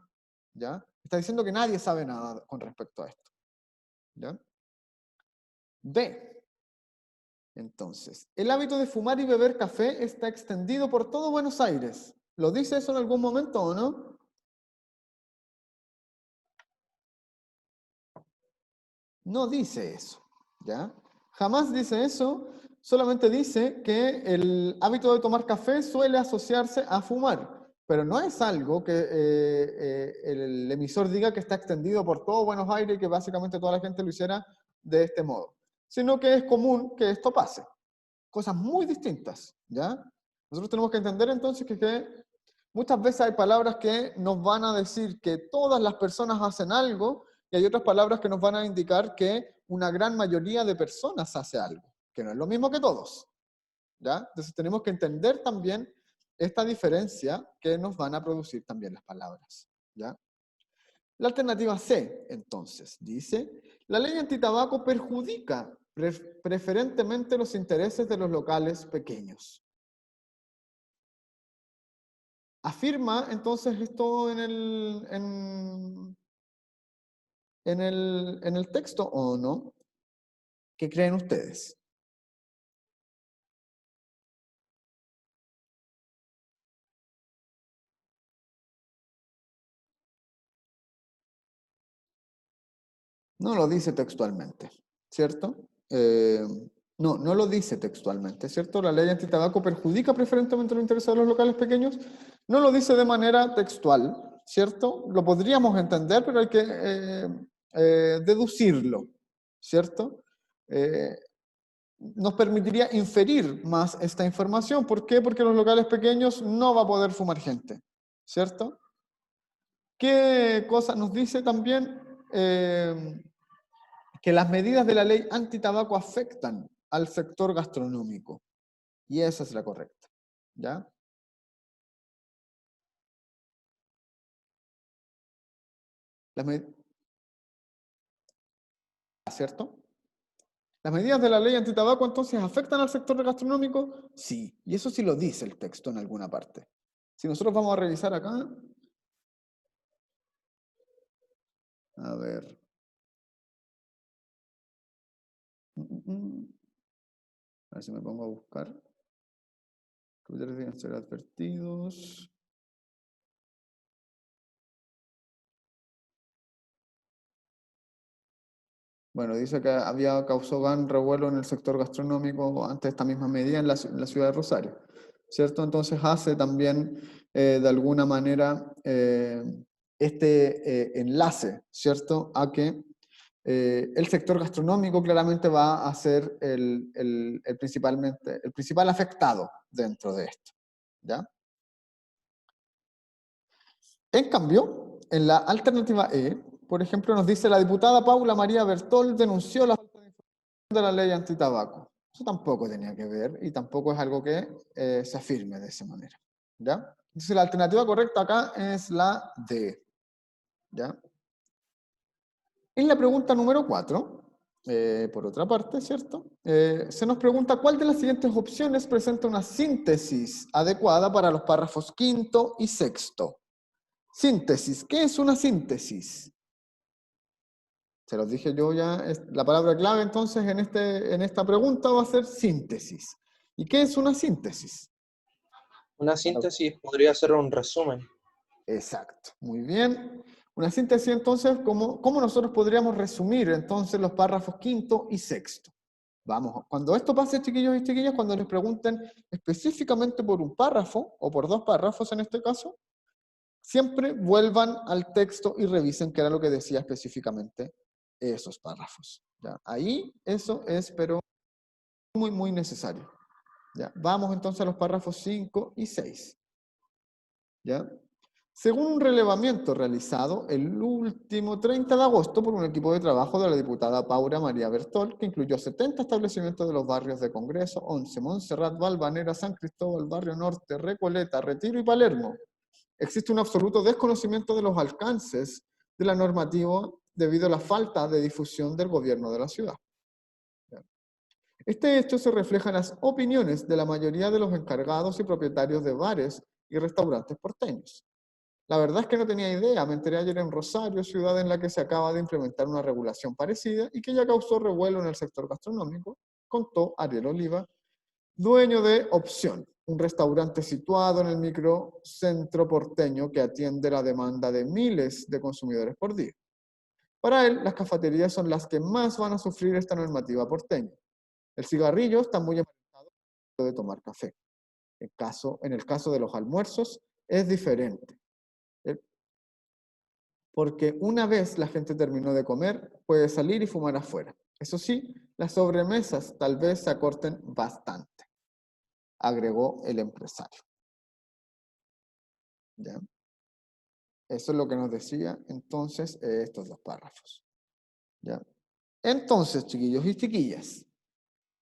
¿ya? Está diciendo que nadie sabe nada con respecto a esto, ¿ya? B. Entonces, el hábito de fumar y beber café está extendido por todo Buenos Aires. ¿Lo dice eso en algún momento o no? No dice eso, ¿ya? Jamás dice eso, solamente dice que el hábito de tomar café suele asociarse a fumar, pero no es algo que el emisor diga que está extendido por todo Buenos Aires y que básicamente toda la gente lo hiciera de este modo, sino que es común que esto pase. Cosas muy distintas, ¿ya? Nosotros tenemos que entender entonces que muchas veces hay palabras que nos van a decir que todas las personas hacen algo y hay otras palabras que nos van a indicar que una gran mayoría de personas hace algo, que no es lo mismo que todos, ¿ya? Entonces tenemos que entender también esta diferencia que nos van a producir también las palabras, ¿ya? La alternativa C, entonces, dice, la ley antitabaco perjudica preferentemente los intereses de los locales pequeños. ¿Afirma entonces esto en el texto o no? ¿Qué creen ustedes? No lo dice textualmente, ¿cierto? No, no lo dice textualmente, ¿cierto? La ley antitabaco perjudica preferentemente los intereses de los locales pequeños. No lo dice de manera textual, ¿cierto? Lo podríamos entender, pero hay que deducirlo, ¿cierto? Eh, nos permitiría inferir más esta información. ¿Por qué? Porque en los locales pequeños no va a poder fumar gente, ¿cierto? ¿Qué cosa nos dice también? Que las medidas de la ley antitabaco afectan al sector gastronómico. Y esa es la correcta, ¿ya? ¿Cierto? ¿Las medidas de la ley antitabaco entonces afectan al sector gastronómico? Sí, y eso sí lo dice el texto en alguna parte. Si nosotros vamos a revisar acá, a ver. A ver si me pongo a buscar. Criterios deben ser advertidos. Bueno, dice que había causado gran revuelo en el sector gastronómico ante esta misma medida en la ciudad de Rosario, ¿cierto? Entonces hace también, de alguna manera, este enlace, ¿cierto? A que el sector gastronómico claramente va a ser el principal afectado dentro de esto, ¿ya? En cambio, en la alternativa E, por ejemplo, nos dice la diputada Paula María Bertol denunció la falta de la ley antitabaco. Eso tampoco tenía que ver y tampoco es algo que se afirme de esa manera, ¿ya? Entonces la alternativa correcta acá es la D, ¿ya? En la pregunta número 4, por otra parte, ¿cierto? Se nos pregunta cuál de las siguientes opciones presenta una síntesis adecuada para los párrafos quinto y sexto. Síntesis. ¿Qué es una síntesis? Se los dije yo ya, la palabra clave entonces en esta pregunta va a ser síntesis. ¿Y qué es una síntesis? Una síntesis podría ser un resumen. Exacto, muy bien. Una síntesis entonces, ¿cómo nosotros podríamos resumir entonces los párrafos quinto y sexto? Vamos, cuando esto pase, chiquillos y chiquillas, cuando les pregunten específicamente por un párrafo, o por dos párrafos en este caso, siempre vuelvan al texto y revisen qué era lo que decía específicamente esos párrafos. ¿Ya? Ahí eso es, pero muy, muy necesario. ¿Ya? Vamos entonces a los párrafos 5 y 6. ¿Ya? Según un relevamiento realizado el último 30 de agosto por un equipo de trabajo de la diputada Paula María Bertol, que incluyó 70 establecimientos de los barrios de Congreso, 11, Montserrat, Valvanera, San Cristóbal, Barrio Norte, Recoleta, Retiro y Palermo, existe un absoluto desconocimiento de los alcances de la normativa debido a la falta de difusión del gobierno de la ciudad. Este hecho se refleja en las opiniones de la mayoría de los encargados y propietarios de bares y restaurantes porteños. La verdad es que no tenía idea, me enteré ayer en Rosario, ciudad en la que se acaba de implementar una regulación parecida y que ya causó revuelo en el sector gastronómico, contó Ariel Oliva, dueño de Opción, un restaurante situado en el microcentro porteño que atiende la demanda de miles de consumidores por día. Para él, las cafeterías son las que más van a sufrir esta normativa porteña. El cigarrillo está muy emparentado de tomar café. En el caso de los almuerzos es diferente. Porque una vez la gente terminó de comer, puede salir y fumar afuera. Eso sí, las sobremesas tal vez se acorten bastante, agregó el empresario. ¿Ya? Eso es lo que nos decía entonces estos dos párrafos. ¿Ya? Entonces, chiquillos y chiquillas,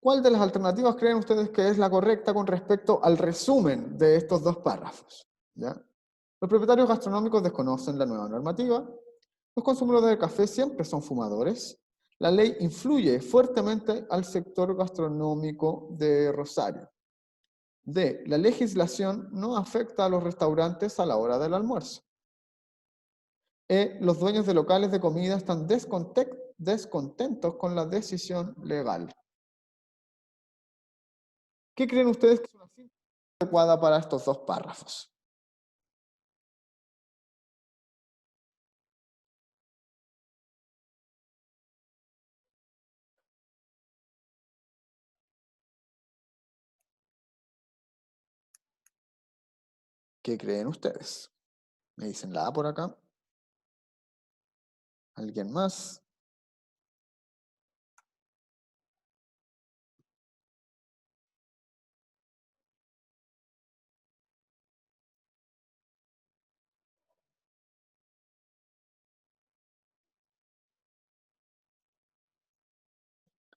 ¿cuál de las alternativas creen ustedes que es la correcta con respecto al resumen de estos dos párrafos? ¿Ya? Los propietarios gastronómicos desconocen la nueva normativa. Los consumidores de café siempre son fumadores. La ley influye fuertemente al sector gastronómico de Rosario. D. La legislación no afecta a los restaurantes a la hora del almuerzo. Los dueños de locales de comida están descontentos con la decisión legal. ¿Qué creen ustedes que es una síntesis adecuada para estos dos párrafos? ¿Qué creen ustedes? ¿Me dicen la A por acá? ¿Alguien más?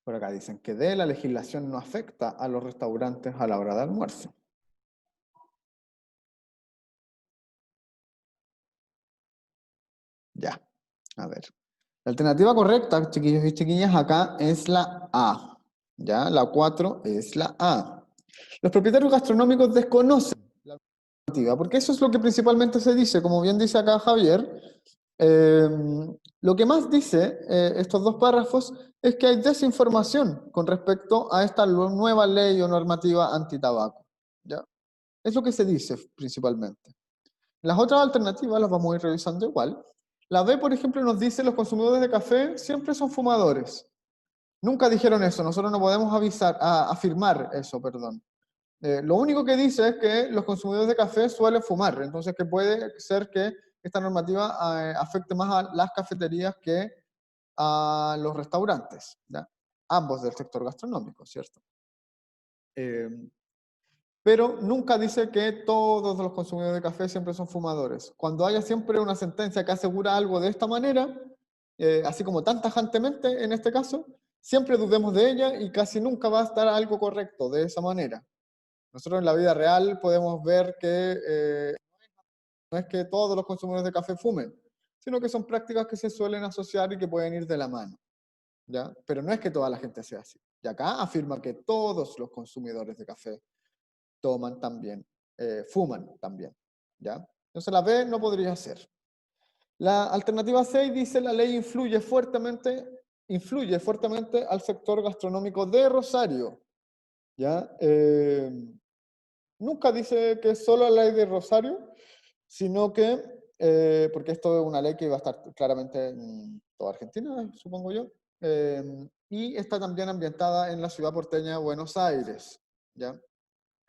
Por acá dicen que D, la legislación no afecta a los restaurantes a la hora de almuerzo. Ya, a ver. La alternativa correcta, chiquillos y chiquillas, acá es la A. Ya, la 4 es la A. Los propietarios gastronómicos desconocen la normativa, porque eso es lo que principalmente se dice, como bien dice acá Javier. eh, lo que más dice estos dos párrafos es que hay desinformación con respecto a esta nueva ley o normativa antitabaco. ¿Ya? Es lo que se dice principalmente. Las otras alternativas las vamos a ir revisando igual. La B, por ejemplo, nos dice los consumidores de café siempre son fumadores. Nunca dijeron eso, nosotros no podemos afirmar eso, perdón. Lo único que dice es que los consumidores de café suelen fumar, entonces que puede ser que esta normativa afecte más a las cafeterías que a los restaurantes, ¿ya? Ambos del sector gastronómico, ¿cierto? Pero nunca dice que todos los consumidores de café siempre son fumadores. Cuando haya siempre una sentencia que asegura algo de esta manera, así como tan tajantemente en este caso, siempre dudemos de ella y casi nunca va a estar algo correcto de esa manera. Nosotros en la vida real podemos ver que no es que todos los consumidores de café fumen, sino que son prácticas que se suelen asociar y que pueden ir de la mano, ¿ya? Pero no es que toda la gente sea así. Y acá afirma que todos los consumidores de café toman también, fuman también, ¿ya? Entonces la B no podría ser. La alternativa 6 dice la ley influye fuertemente al sector gastronómico de Rosario, ¿ya? Nunca dice que es solo la ley de Rosario, sino que, porque esto es una ley que va a estar claramente en toda Argentina, supongo yo, y está también ambientada en la ciudad porteña de Buenos Aires, ¿ya?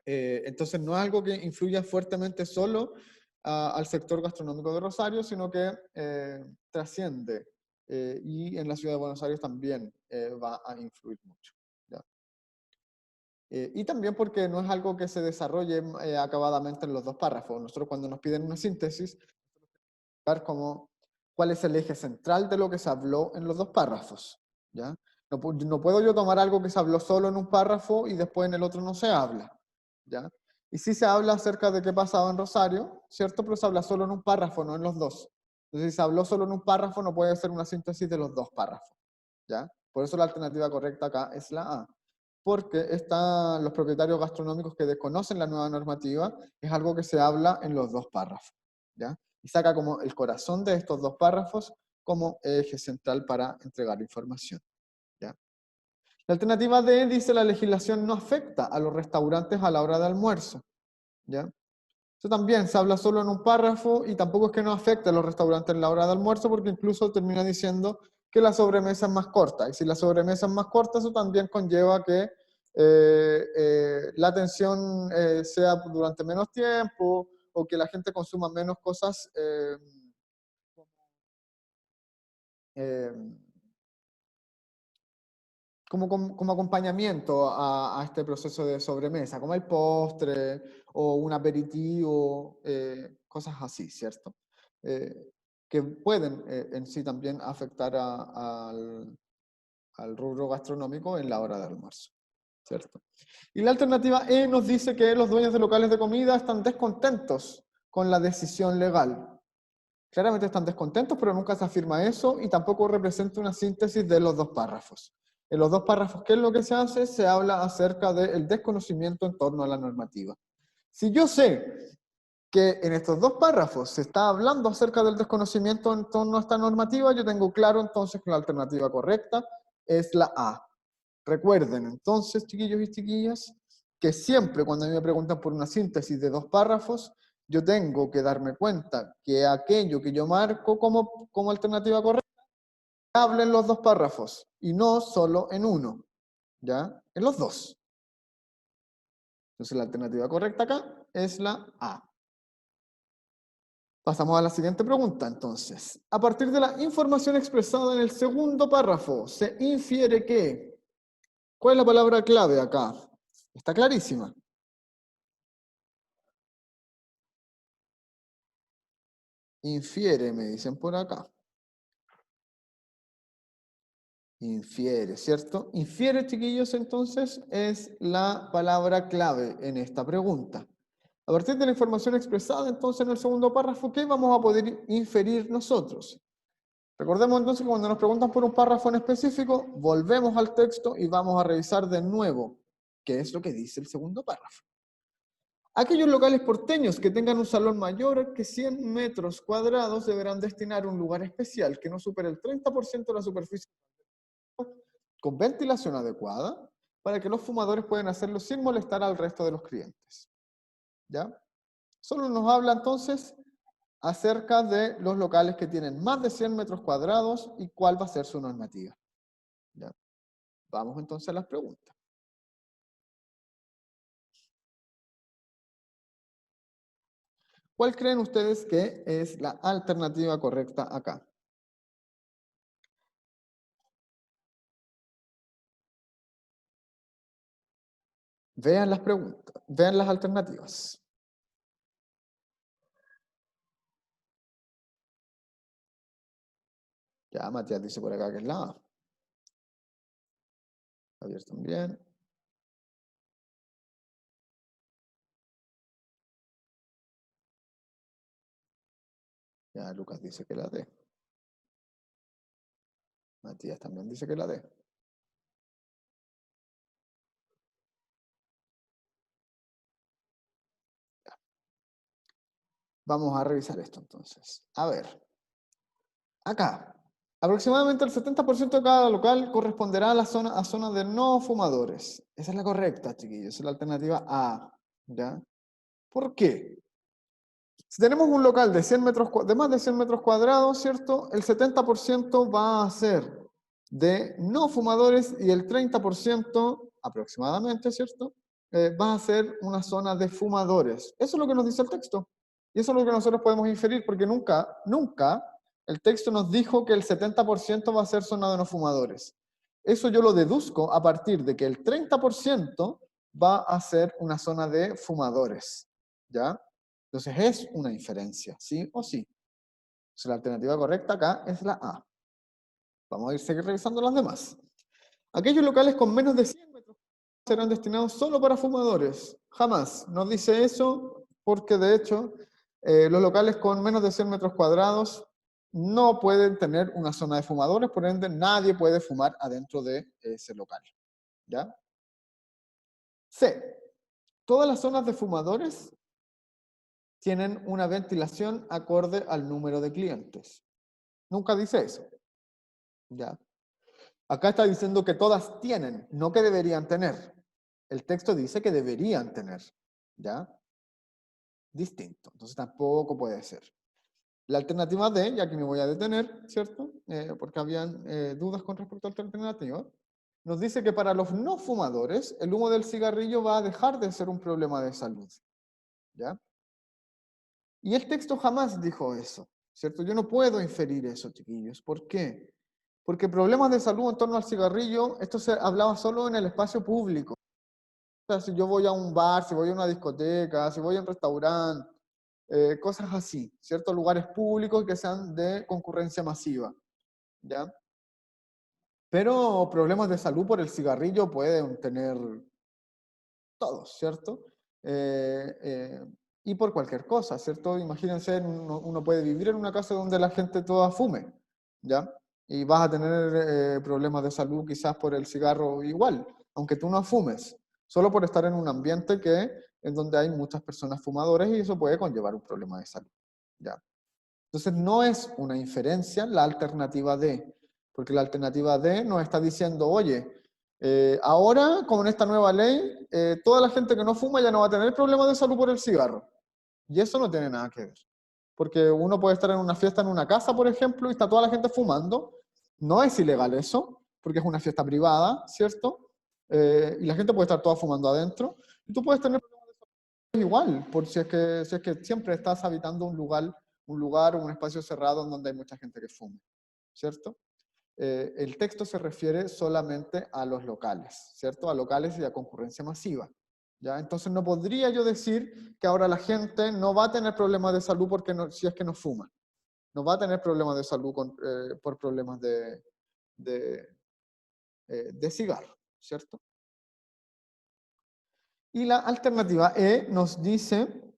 Entonces no es algo que influya fuertemente solo al sector gastronómico de Rosario, sino que trasciende y en la ciudad de Buenos Aires también va a influir mucho. ¿Ya? Y también porque no es algo que se desarrolle acabadamente en los dos párrafos. Nosotros cuando nos piden una síntesis, ver cuál es el eje central de lo que se habló en los dos párrafos. ¿Ya? No puedo yo tomar algo que se habló solo en un párrafo y después en el otro no se habla. ¿Ya? Y sí se habla acerca de qué pasaba en Rosario, ¿cierto? Pero se habla solo en un párrafo, no en los dos. Entonces, si se habló solo en un párrafo, no puede ser una síntesis de los dos párrafos. ¿Ya? Por eso la alternativa correcta acá es la A. Porque están los propietarios gastronómicos que desconocen la nueva normativa, es algo que se habla en los dos párrafos. ¿Ya? Y saca como el corazón de estos dos párrafos como eje central para entregar información. ¿Ya? La alternativa D dice la legislación no afecta a los restaurantes a la hora de almuerzo. ¿Ya? Eso también se habla solo en un párrafo y tampoco es que no afecte a los restaurantes en la hora de almuerzo porque incluso termina diciendo que la sobremesa es más corta. Y si la sobremesa es más corta, eso también conlleva que la atención sea durante menos tiempo o que la gente consuma menos cosas eh, como acompañamiento a este proceso de sobremesa, como el postre o un aperitivo, cosas así, ¿cierto? Que pueden en sí también afectar al rubro gastronómico en la hora de almuerzo, ¿cierto? Y la alternativa E nos dice que los dueños de locales de comida están descontentos con la decisión legal. Claramente están descontentos, pero nunca se afirma eso y tampoco representa una síntesis de los dos párrafos. En los dos párrafos, ¿qué es lo que se hace? Se habla acerca del desconocimiento en torno a la normativa. Si yo sé que en estos dos párrafos se está hablando acerca del desconocimiento en torno a esta normativa, yo tengo claro entonces que la alternativa correcta es la A. Recuerden entonces, chiquillos y chiquillas, que siempre cuando a mí me preguntan por una síntesis de dos párrafos, yo tengo que darme cuenta que aquello que yo marco como alternativa correcta hable en los dos párrafos y no solo en uno, ¿ya? En los dos. Entonces la alternativa correcta acá es la A. Pasamos a la siguiente pregunta, entonces. A partir de la información expresada en el segundo párrafo, se infiere que... ¿Cuál es la palabra clave acá? Está clarísima. Infiere, me dicen por acá. Infiere, ¿cierto? Infiere, chiquillos, entonces, es la palabra clave en esta pregunta. A partir de la información expresada, entonces, en el segundo párrafo, ¿qué vamos a poder inferir nosotros? Recordemos entonces que cuando nos preguntan por un párrafo en específico, volvemos al texto y vamos a revisar de nuevo qué es lo que dice el segundo párrafo. Aquellos locales porteños que tengan un salón mayor que 100 metros cuadrados deberán destinar un lugar especial que no supere el 30% de la superficie con ventilación adecuada para que los fumadores puedan hacerlo sin molestar al resto de los clientes. ¿Ya? Solo nos habla entonces acerca de los locales que tienen más de 100 metros cuadrados y cuál va a ser su normativa. ¿Ya? Vamos entonces a las preguntas. ¿Cuál creen ustedes que es la alternativa correcta acá? Vean las preguntas, vean las alternativas. Ya, Matías dice por acá que es la A. Javier también. Ya, Lucas dice que la D. Matías también dice que la D. Ya. Vamos a revisar esto entonces. A ver. Acá. Aproximadamente el 70% de cada local corresponderá a la zona de no fumadores. Esa es la correcta, chiquillos. Esa es la alternativa A. ¿Ya? ¿Por qué? Si tenemos un local de, 100 metros, de más de 100 metros cuadrados, ¿cierto? El 70% va a ser de no fumadores y el 30% aproximadamente, ¿cierto? Va a ser una zona de fumadores. Eso es lo que nos dice el texto. Y eso es lo que nosotros podemos inferir, porque nunca el texto nos dijo que el 70% va a ser zona de no fumadores. Eso yo lo deduzco a partir de que el 30% va a ser una zona de fumadores. ¿Ya? Entonces es una inferencia, ¿sí o sí? Entonces la alternativa correcta acá es la A. Vamos a ir seguir revisando las demás. Aquellos locales con menos de 100 metros serán destinados solo para fumadores. Jamás nos dice eso porque de hecho los locales con menos de 100 metros cuadrados no pueden tener una zona de fumadores, por ende nadie puede fumar adentro de ese local. ¿Ya? C. Todas las zonas de fumadores tienen una ventilación acorde al número de clientes. Nunca dice eso. ¿Ya? Acá está diciendo que todas tienen, no que deberían tener. El texto dice que deberían tener. ¿Ya? Distinto. Entonces tampoco puede ser. La alternativa D, ya que me voy a detener, ¿cierto? Porque habían dudas con respecto a la alternativa, nos dice que para los no fumadores, el humo del cigarrillo va a dejar de ser un problema de salud. ¿Ya? Y el texto jamás dijo eso, ¿cierto? Yo no puedo inferir eso, chiquillos. ¿Por qué? Porque problemas de salud en torno al cigarrillo, esto se hablaba solo en el espacio público. O sea, si yo voy a un bar, si voy a una discoteca, si voy a un restaurante, cosas así, ¿cierto? Lugares públicos que sean de concurrencia masiva, ¿ya? Pero problemas de salud por el cigarrillo pueden tener todos, ¿cierto? Y por cualquier cosa, ¿cierto? Imagínense, uno puede vivir en una casa donde la gente toda fume, ¿ya? Y vas a tener problemas de salud quizás por el cigarro igual, aunque tú no fumes, solo por estar en un ambiente en donde hay muchas personas fumadoras y eso puede conllevar un problema de salud, ¿ya? Entonces no es una inferencia la alternativa D, porque la alternativa D nos está diciendo, oye, ahora con esta nueva ley, toda la gente que no fuma ya no va a tener problemas de salud por el cigarro. Y eso no tiene nada que ver. Porque uno puede estar en una fiesta en una casa, por ejemplo, y está toda la gente fumando. No es ilegal eso, porque es una fiesta privada, ¿cierto? Y la gente puede estar toda fumando adentro. Y tú puedes tener problemas de salud igual, por si es que siempre estás habitando un lugar o un espacio cerrado en donde hay mucha gente que fume, ¿cierto? El texto se refiere solamente a los locales, ¿cierto? A locales y a concurrencia masiva. ¿Ya? Entonces no podría yo decir que ahora la gente no va a tener problemas de salud porque si es que no fuma. No va a tener problemas de salud por problemas de de cigarro, ¿cierto? Y la alternativa E nos dice,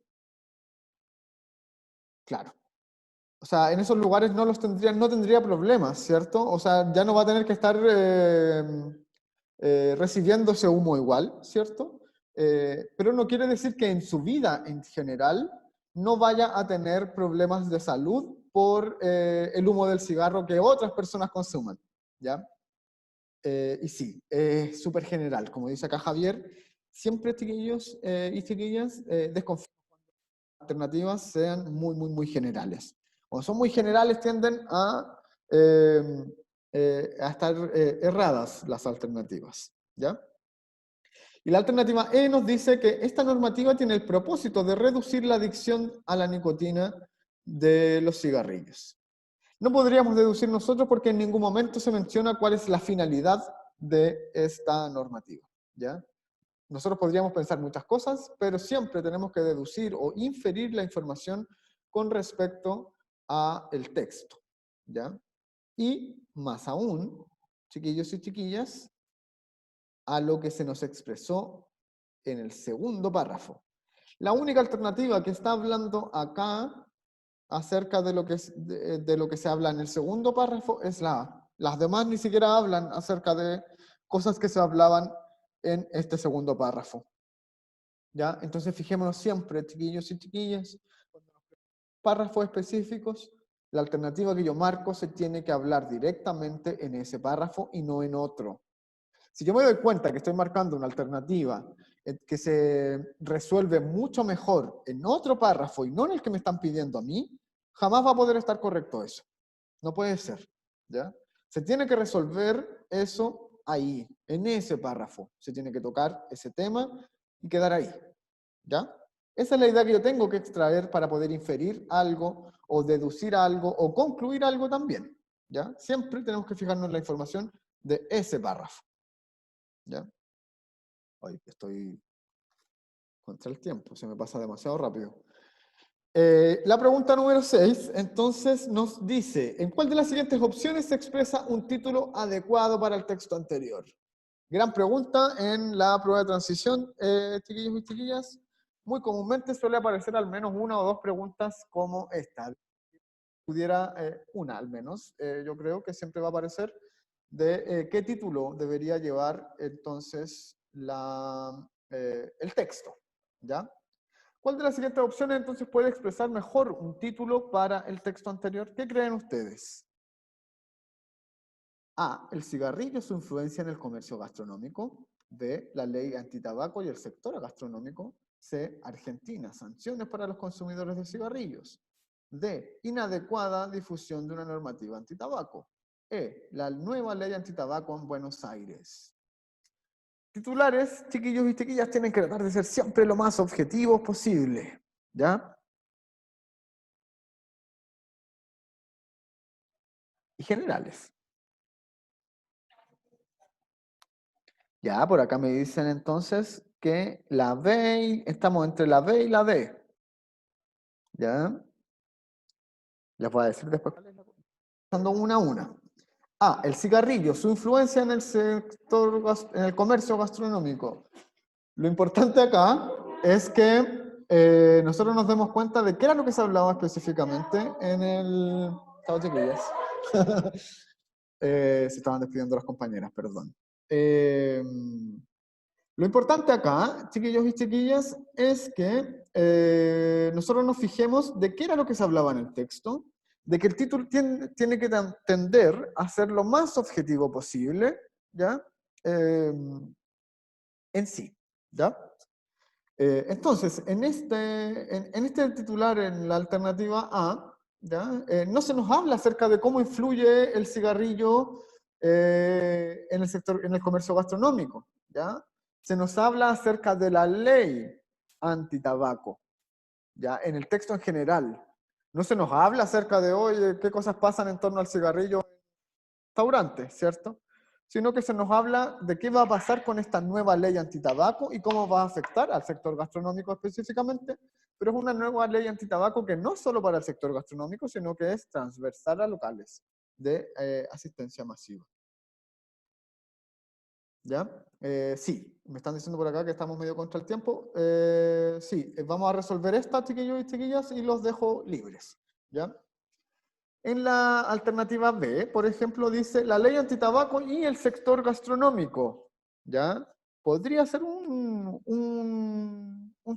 claro, o sea, en esos lugares no tendría problemas, ¿cierto? O sea, ya no va a tener que estar recibiendo ese humo igual, ¿cierto? Pero no quiere decir que en su vida en general no vaya a tener problemas de salud por el humo del cigarro que otras personas consuman, ¿ya? Y sí, es súper general, como dice acá Javier, siempre chiquillos y chiquillas desconfíen que las alternativas sean muy generales. Cuando son muy generales tienden eh, a estar erradas las alternativas, ¿ya? Y la alternativa E nos dice que esta normativa tiene el propósito de reducir la adicción a la nicotina de los cigarrillos. No podríamos deducir nosotros porque en ningún momento se menciona cuál es la finalidad de esta normativa, ¿ya? Nosotros podríamos pensar muchas cosas, pero siempre tenemos que deducir o inferir la información con respecto a el texto, ¿ya? Y más aún, chiquillos y chiquillas, a lo que se nos expresó en el segundo párrafo. La única alternativa que está hablando acá acerca de lo que se habla en el segundo párrafo es la A. Las demás ni siquiera hablan acerca de cosas que se hablaban en este segundo párrafo. ¿Ya? Entonces fijémonos siempre, chiquillos y chiquillas, párrafos específicos, la alternativa que yo marco se tiene que hablar directamente en ese párrafo y no en otro. Si yo me doy cuenta que estoy marcando una alternativa que se resuelve mucho mejor en otro párrafo y no en el que me están pidiendo a mí, jamás va a poder estar correcto eso. No puede ser, ¿ya? Se tiene que resolver eso ahí, en ese párrafo. Se tiene que tocar ese tema y quedar ahí, ¿ya? Esa es la idea que yo tengo que extraer para poder inferir algo, o deducir algo, o concluir algo también, ¿ya? Siempre tenemos que fijarnos en la información de ese párrafo, ¿ya? Hoy estoy contra el tiempo, se me pasa demasiado rápido. La pregunta número 6, entonces, nos dice, ¿en cuál de las siguientes opciones se expresa un título adecuado para el texto anterior? Gran pregunta en la prueba de transición, chiquillos y chiquillas. Muy comúnmente suele aparecer al menos una o dos preguntas como esta. Pudiera, una al menos, yo creo que siempre va a aparecer de qué título debería llevar entonces el texto, ¿ya? ¿Cuál de las siguientes opciones entonces puede expresar mejor un título para el texto anterior? ¿Qué creen ustedes? A. El cigarrillo, su influencia en el comercio gastronómico. B. La ley antitabaco y el sector gastronómico. C. Argentina, sanciones para los consumidores de cigarrillos. D. Inadecuada difusión de una normativa antitabaco. E. La nueva ley antitabaco en Buenos Aires. Titulares, chiquillos y chiquillas, tienen que tratar de ser siempre lo más objetivos posible, ¿ya? Y generales. Ya, por acá me dicen entonces que la B, estamos entre la B y la D. ¿Ya? Les voy a decir después. Pasando una a una. A, el cigarrillo, su influencia en el sector, en el comercio gastronómico. Lo importante acá es que nosotros nos demos cuenta de qué era lo que se hablaba específicamente en el... Chao, chiquillas. Se estaban despidiendo las compañeras, perdón. Lo importante acá, chiquillos y chiquillas, es que nosotros nos fijemos de qué era lo que se hablaba en el texto, de que el título tiene que tender a ser lo más objetivo posible, ¿ya? En sí, ¿ya? Entonces, en este titular, en la alternativa A, ¿ya? No se nos habla acerca de cómo influye el cigarrillo en el sector, en el comercio gastronómico, ¿ya? Se nos habla acerca de la ley antitabaco, ¿ya? En el texto en general. No se nos habla acerca de, oye, qué cosas pasan en torno al cigarrillo en restaurantes, ¿cierto? Sino que se nos habla de qué va a pasar con esta nueva ley antitabaco y cómo va a afectar al sector gastronómico específicamente, pero es una nueva ley antitabaco que no es solo para el sector gastronómico, sino que es transversal a locales de asistencia masiva. ¿Ya? Sí, me están diciendo por acá que estamos medio contra el tiempo. Sí, vamos a resolver esta, chiquillos y chiquillas, y los dejo libres. ¿Ya? En la alternativa B, por ejemplo, dice la ley antitabaco y el sector gastronómico. ¿Ya? Podría ser un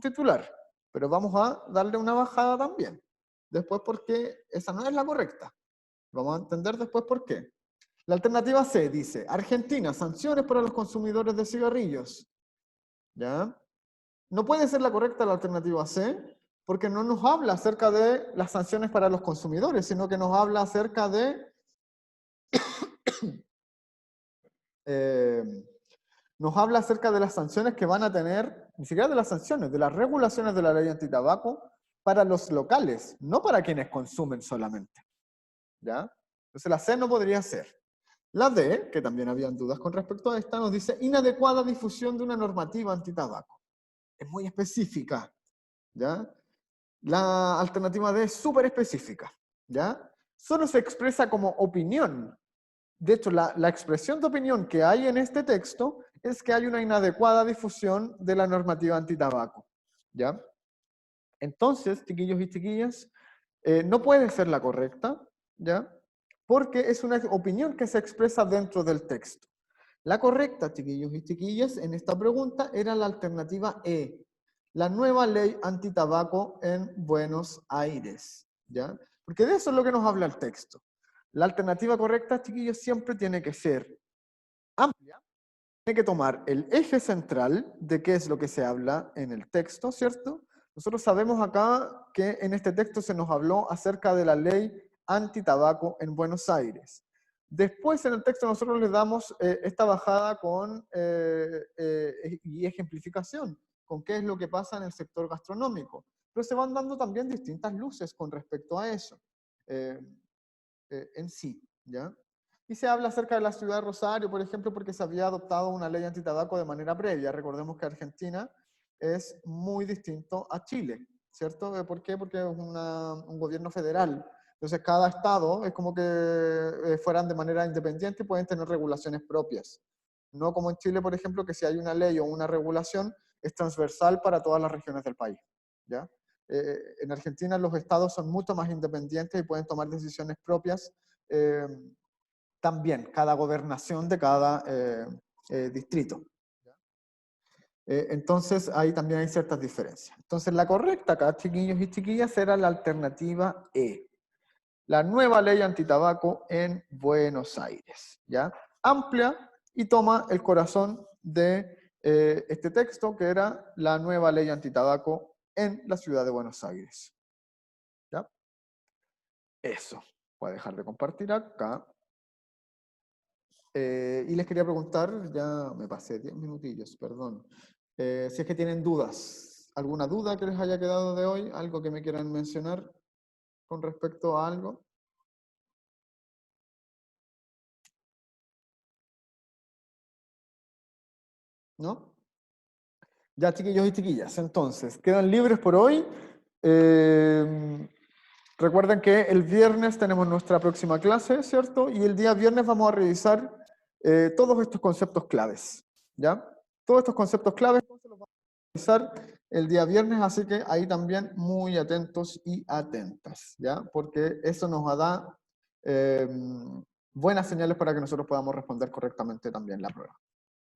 titular, pero vamos a darle una bajada también. Después porque esa no es la correcta. Vamos a entender después por qué. La alternativa C dice, Argentina, sanciones para los consumidores de cigarrillos. ¿Ya? No puede ser la correcta la alternativa C, porque no nos habla acerca de las sanciones para los consumidores, sino que nos habla acerca de... nos habla acerca de las sanciones que van a tener, ni siquiera de las sanciones, de las regulaciones de la ley antitabaco para los locales, no para quienes consumen solamente. ¿Ya? Entonces la C no podría ser. La D, que también habían dudas con respecto a esta, nos dice inadecuada difusión de una normativa antitabaco. Es muy específica, ¿ya? La alternativa D es súper específica, ¿ya? Solo se expresa como opinión. De hecho, la expresión de opinión que hay en este texto es que hay una inadecuada difusión de la normativa antitabaco, ¿ya? Entonces, chiquillos y chiquillas, no puede ser la correcta, ¿ya? Porque es una opinión que se expresa dentro del texto. La correcta, chiquillos y chiquillas, en esta pregunta era la alternativa E, la nueva ley antitabaco en Buenos Aires, ¿ya? Porque de eso es lo que nos habla el texto. La alternativa correcta, chiquillos, siempre tiene que ser amplia, tiene que tomar el eje central de qué es lo que se habla en el texto, ¿cierto? Nosotros sabemos acá que en este texto se nos habló acerca de la ley antitabaco en Buenos Aires. Después en el texto nosotros le damos esta bajada con, y ejemplificación, con qué es lo que pasa en el sector gastronómico. Pero se van dando también distintas luces con respecto a eso en sí, ¿ya? Y se habla acerca de la ciudad de Rosario, por ejemplo, porque se había adoptado una ley antitabaco de manera previa. Recordemos que Argentina es muy distinto a Chile, ¿cierto? ¿Por qué? Porque es un gobierno federal. Entonces, cada estado es como que fueran de manera independiente y pueden tener regulaciones propias. No como en Chile, por ejemplo, que si hay una ley o una regulación, es transversal para todas las regiones del país, ¿ya? En Argentina los estados son mucho más independientes y pueden tomar decisiones propias también, cada gobernación de cada distrito. Entonces, ahí también hay ciertas diferencias. Entonces, la correcta acá, chiquillos y chiquillas, era la alternativa E. La nueva ley antitabaco en Buenos Aires, ¿ya? Amplia y toma el corazón de este texto, que era la nueva ley antitabaco en la ciudad de Buenos Aires. ¿Ya? Eso. Voy a dejar de compartir acá. Y les quería preguntar, ya me pasé 10 minutillos, perdón. Si es que tienen dudas, ¿alguna duda que les haya quedado de hoy? ¿Algo que me quieran mencionar con respecto a algo? ¿No? Ya, chiquillos y chiquillas, entonces, quedan libres por hoy. Recuerden que el viernes tenemos nuestra próxima clase, ¿cierto? Y el día viernes vamos a revisar todos estos conceptos claves, ¿ya? Todos estos conceptos claves los vamos a revisar el día viernes, así que ahí también muy atentos y atentas, ¿ya? Porque eso nos da buenas señales para que nosotros podamos responder correctamente también la prueba,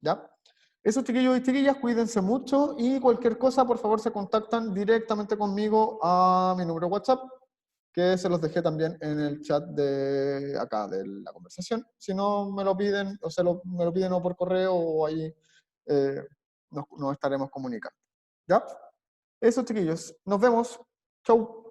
¿ya? Eso, chiquillos y chiquillas, cuídense mucho y cualquier cosa, por favor, se contactan directamente conmigo a mi número de WhatsApp, que se los dejé también en el chat de acá, de la conversación. Si no, me lo piden, o me lo piden o por correo o ahí nos estaremos comunicando. ¿Ya? Eso, chiquillos. Nos vemos. Chau.